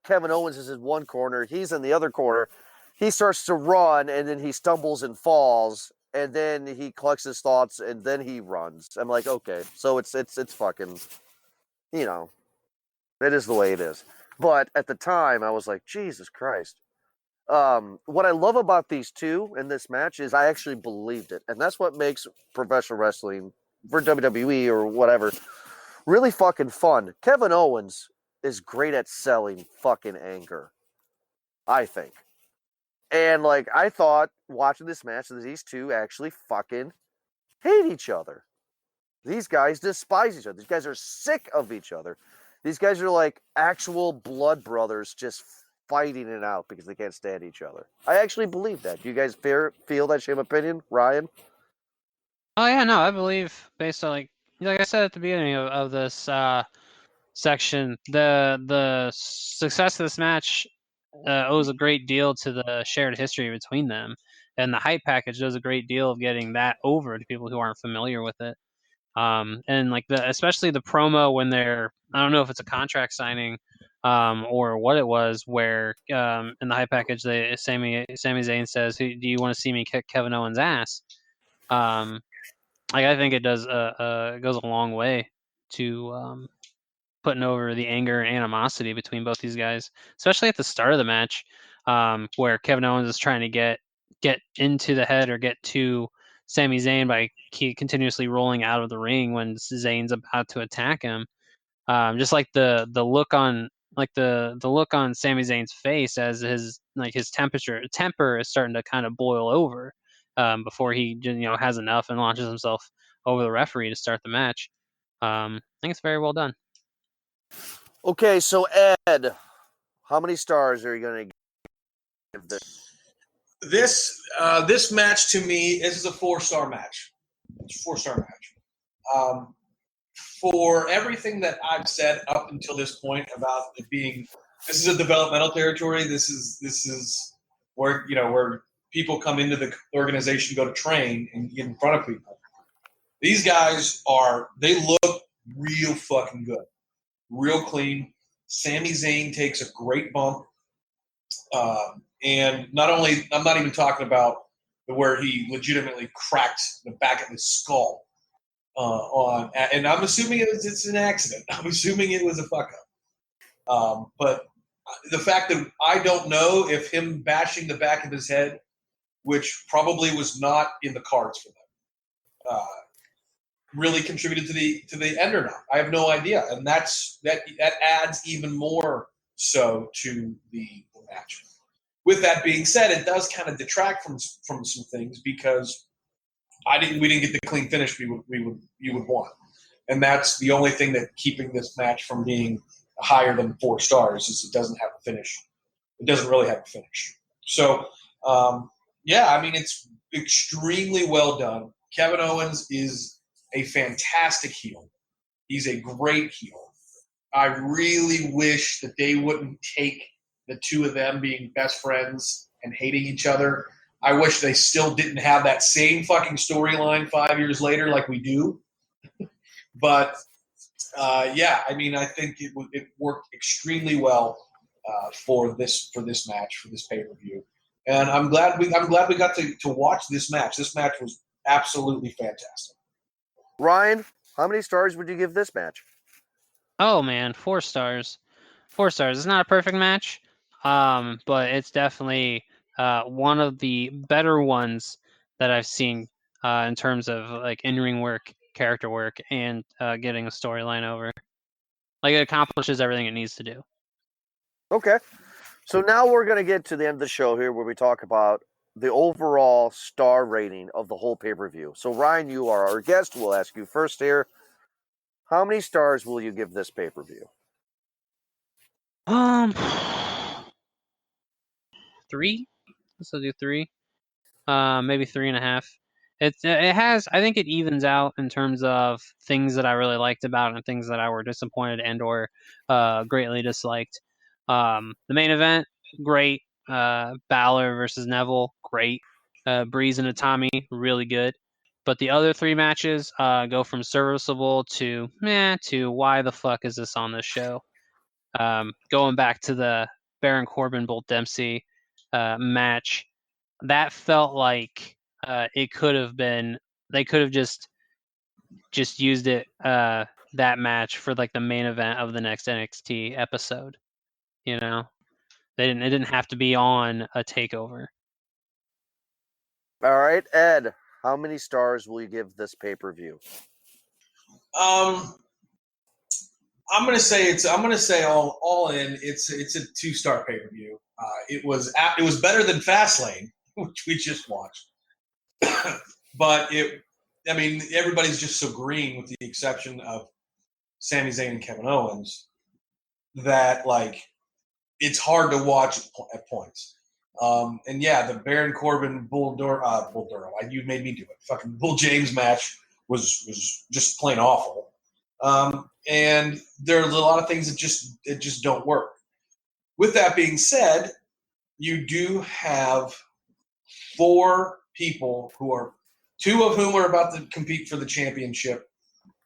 Kevin Owens is in one corner. He's in the other corner. He starts to run, and then he stumbles and falls, and then he collects his thoughts, and then he runs. I'm like, okay, so it's fucking, it is the way it is. But at the time, I was like, Jesus Christ. What I love about these two in this match is I actually believed it, and that's what makes professional wrestling for WWE or whatever really fucking fun. Kevin Owens is great at selling fucking anger, I think. And like I thought watching this match that these two actually fucking hate each other. These guys despise each other. These guys are sick of each other. These guys are like actual blood brothers just fighting it out because they can't stand each other. I actually believe that. Do you guys feel that same opinion, Ryan? Oh yeah, no, I believe based on like I said at the beginning of this section, the success of this match owes a great deal to the shared history between them, and the hype package does a great deal of getting that over to people who aren't familiar with it. And like especially the promo when I don't know if it's a contract signing, or what it was, where in the hype package, Sami Zayn says, "Do you want to see me kick Kevin Owens' ass?" Um, like I think it does goes a long way to putting over the anger and animosity between both these guys, especially at the start of the match, where Kevin Owens is trying to get into the head or get to Sami Zayn by continuously rolling out of the ring when Zayn's about to attack him. Just like the look on the look on Sami Zayn's face as his temper is starting to kind of boil over, before he has enough and launches himself over the referee to start the match. I think it's very well done. Okay, so Ed, how many stars are you going to give this? This match to me, this is a 4-star match. It's a 4-star match. For everything that I've said up until this point about it being, this is a developmental territory. This is where where people come into the organization, go to train, and get in front of people. These guys they look real fucking good, real clean. Sami Zayn takes a great bump. And not only, I'm not even talking about where he legitimately cracked the back of his skull and I'm assuming it's an accident. I'm assuming it was a fuck up. But the fact that I don't know if him bashing the back of his head, which probably was not in the cards for them, really contributed to the end or not. I have no idea, and that adds even more so to the match. With that being said, it does kind of detract from some things because we didn't get the clean finish you would want, and that's the only thing that keeping this match from being higher than 4 stars is it doesn't have a finish. It doesn't really have a finish. So yeah, I mean it's extremely well done. Kevin Owens is a fantastic heel. He's a great heel. I really wish that they wouldn't take the two of them being best friends and hating each other. I wish they still didn't have that same fucking storyline 5 years later like we do. But yeah, I mean, I think it worked extremely well for this match, for this pay-per-view. And I'm glad we got to watch this match. This match was absolutely fantastic. Ryan, how many stars would you give this match? Oh man, 4 stars. 4 stars. It's not a perfect match, but it's definitely one of the better ones that I've seen in terms of like in-ring work, character work, and getting a storyline over. Like it accomplishes everything it needs to do. Okay. So now we're going to get to the end of the show here where we talk about the overall star rating of the whole pay-per-view. So Ryan, you are our guest. We'll ask you first here. How many stars will you give this pay-per-view? 3. Let's do 3. Maybe 3.5. It has. I think it evens out in terms of things that I really liked about it and things that I were disappointed and or greatly disliked. The main event, great. Balor versus Neville, great. Breeze and Itami, really good. But the other 3 matches go from serviceable to meh to why the fuck is this on this show? Going back to the Baron Corbin Bolt Dempsey match, that felt like it could have been. They could have just used it that match for like the main event of the next NXT episode. You know, it didn't have to be on a takeover. All right, Ed, how many stars will you give this pay-per-view? I'm gonna say all in. It's a 2-star pay-per-view. It was better than Fastlane, which we just watched. But everybody's just so green, with the exception of Sami Zayn and Kevin Owens, that like it's hard to watch at points. And yeah, the Baron Corbin Bull Durham, you made me do it. Fucking Bull James match was just plain awful. And there's a lot of things that just don't work. With that being said, you do have 4 people who are 2 of whom are about to compete for the championship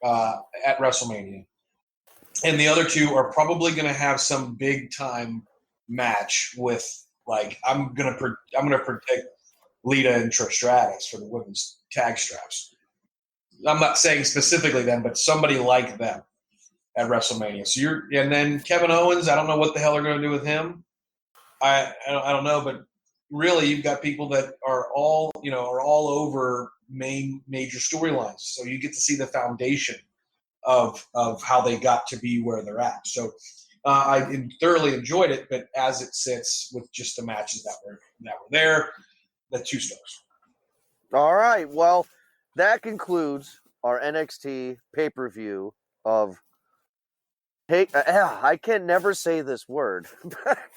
at WrestleMania, and the other 2 are probably going to have some big time match with, like, I'm gonna predict Lita and Trish Stratus for the women's tag straps. I'm not saying specifically them, but somebody like them at WrestleMania. So and then Kevin Owens, I don't know what the hell they're going to do with him. I don't know, but really you've got people that are all over major storylines. So you get to see the foundation of how they got to be where they're at. So I thoroughly enjoyed it, but as it sits with just the matches that were there, the 2 stars. All right, well, that concludes our NXT pay-per-view of I can never say this word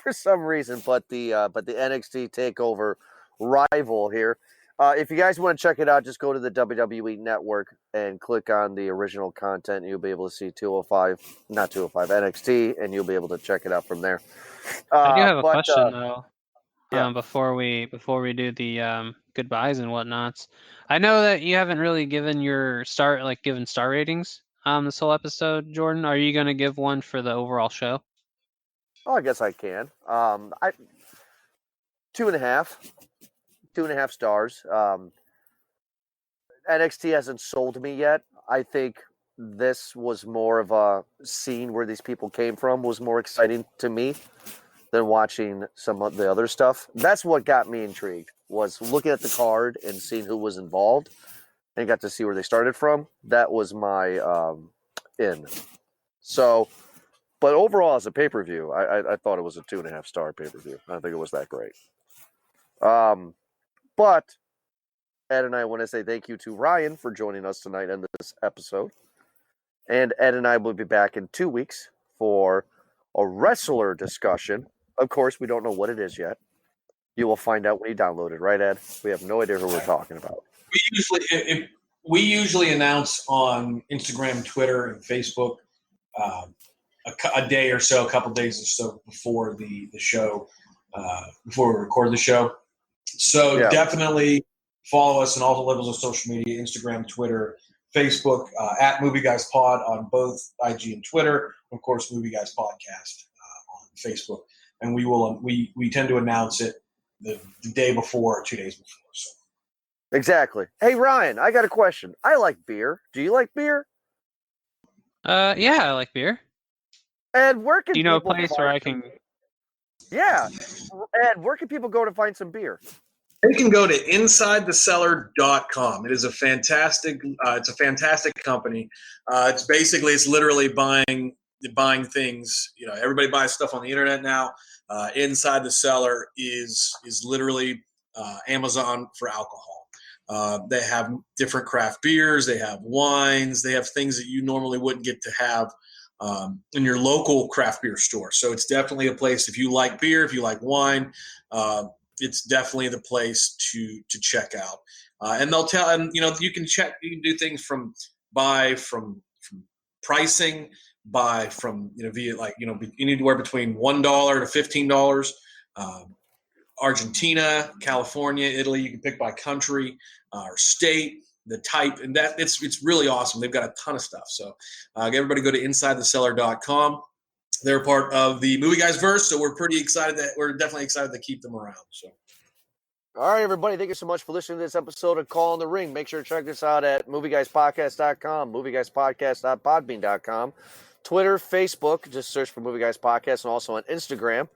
for some reason, but the NXT Takeover rival here. If you guys want to check it out, just go to the WWE Network and click on the original content, and you'll be able to see NXT, and you'll be able to check it out from there. I do have a question though. Yeah. Before we do the goodbyes and whatnots, I know that you haven't really given your star ratings this whole episode, Jordan. Are you going to give one for the overall show? Oh, I guess I can. 2.5 stars. NXT hasn't sold me yet. I think this was more of a scene where these people came from was more exciting to me than watching some of the other stuff. That's what got me intrigued, was looking at the card and seeing who was involved and got to see where they started from. That was my in. So, but overall as a pay-per-view, I thought it was a 2.5 star pay-per-view. I don't think it was that great. But Ed and I want to say thank you to Ryan for joining us tonight in this episode. And Ed and I will be back in 2 weeks for a wrestler discussion. Of course, we don't know what it is yet. You will find out when you download it, right, Ed? We have no idea who we're talking about. We usually announce on Instagram, Twitter, and Facebook a day or so, a couple days or so before the show, before we record the show. So definitely follow us on all the levels of social media: Instagram, Twitter, Facebook, at Movie Guys Pod on both IG and Twitter. Of course, Movie Guys Podcast on Facebook, and we tend to announce it the day before or 2 days before. So. Exactly. Hey Ryan, I got a question. I like beer. Do you like beer? Yeah, I like beer. And where can do you know a people place find where I can? Yeah. And where can people go to find some beer? They can go to InsideTheCellar.com. It is a fantastic. It's a fantastic company. It's literally buying things. You know, everybody buys stuff on the internet now. Inside the Cellar is literally Amazon for alcohol. They have different craft beers. They have wines. They have things that you normally wouldn't get to have in your local craft beer store. So it's definitely a place, if you like beer, if you like wine, it's definitely the place to check out. And they'll tell, and you can do things from pricing, buy from via anywhere between $1 to $15. Argentina, California, Italy. You can pick by country or state, the type, and that it's really awesome. They've got a ton of stuff. So everybody go to InsideTheCellar.com. They're part of the Movie Guys verse, so we're definitely excited to keep them around. So. All right, everybody. Thank you so much for listening to this episode of Call in the Ring. Make sure to check us out at movieguyspodcast.com, movieguyspodcast.podbean.com, Twitter, Facebook. Just search for Movie Guys Podcast, and also on Instagram.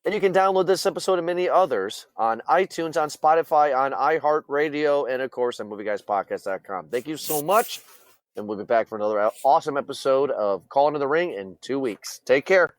And you can download this episode and many others on iTunes, on Spotify, on iHeartRadio, and, of course, on movieguyspodcast.com. Thank you so much, and we'll be back for another awesome episode of Call in the Ring in 2 weeks. Take care.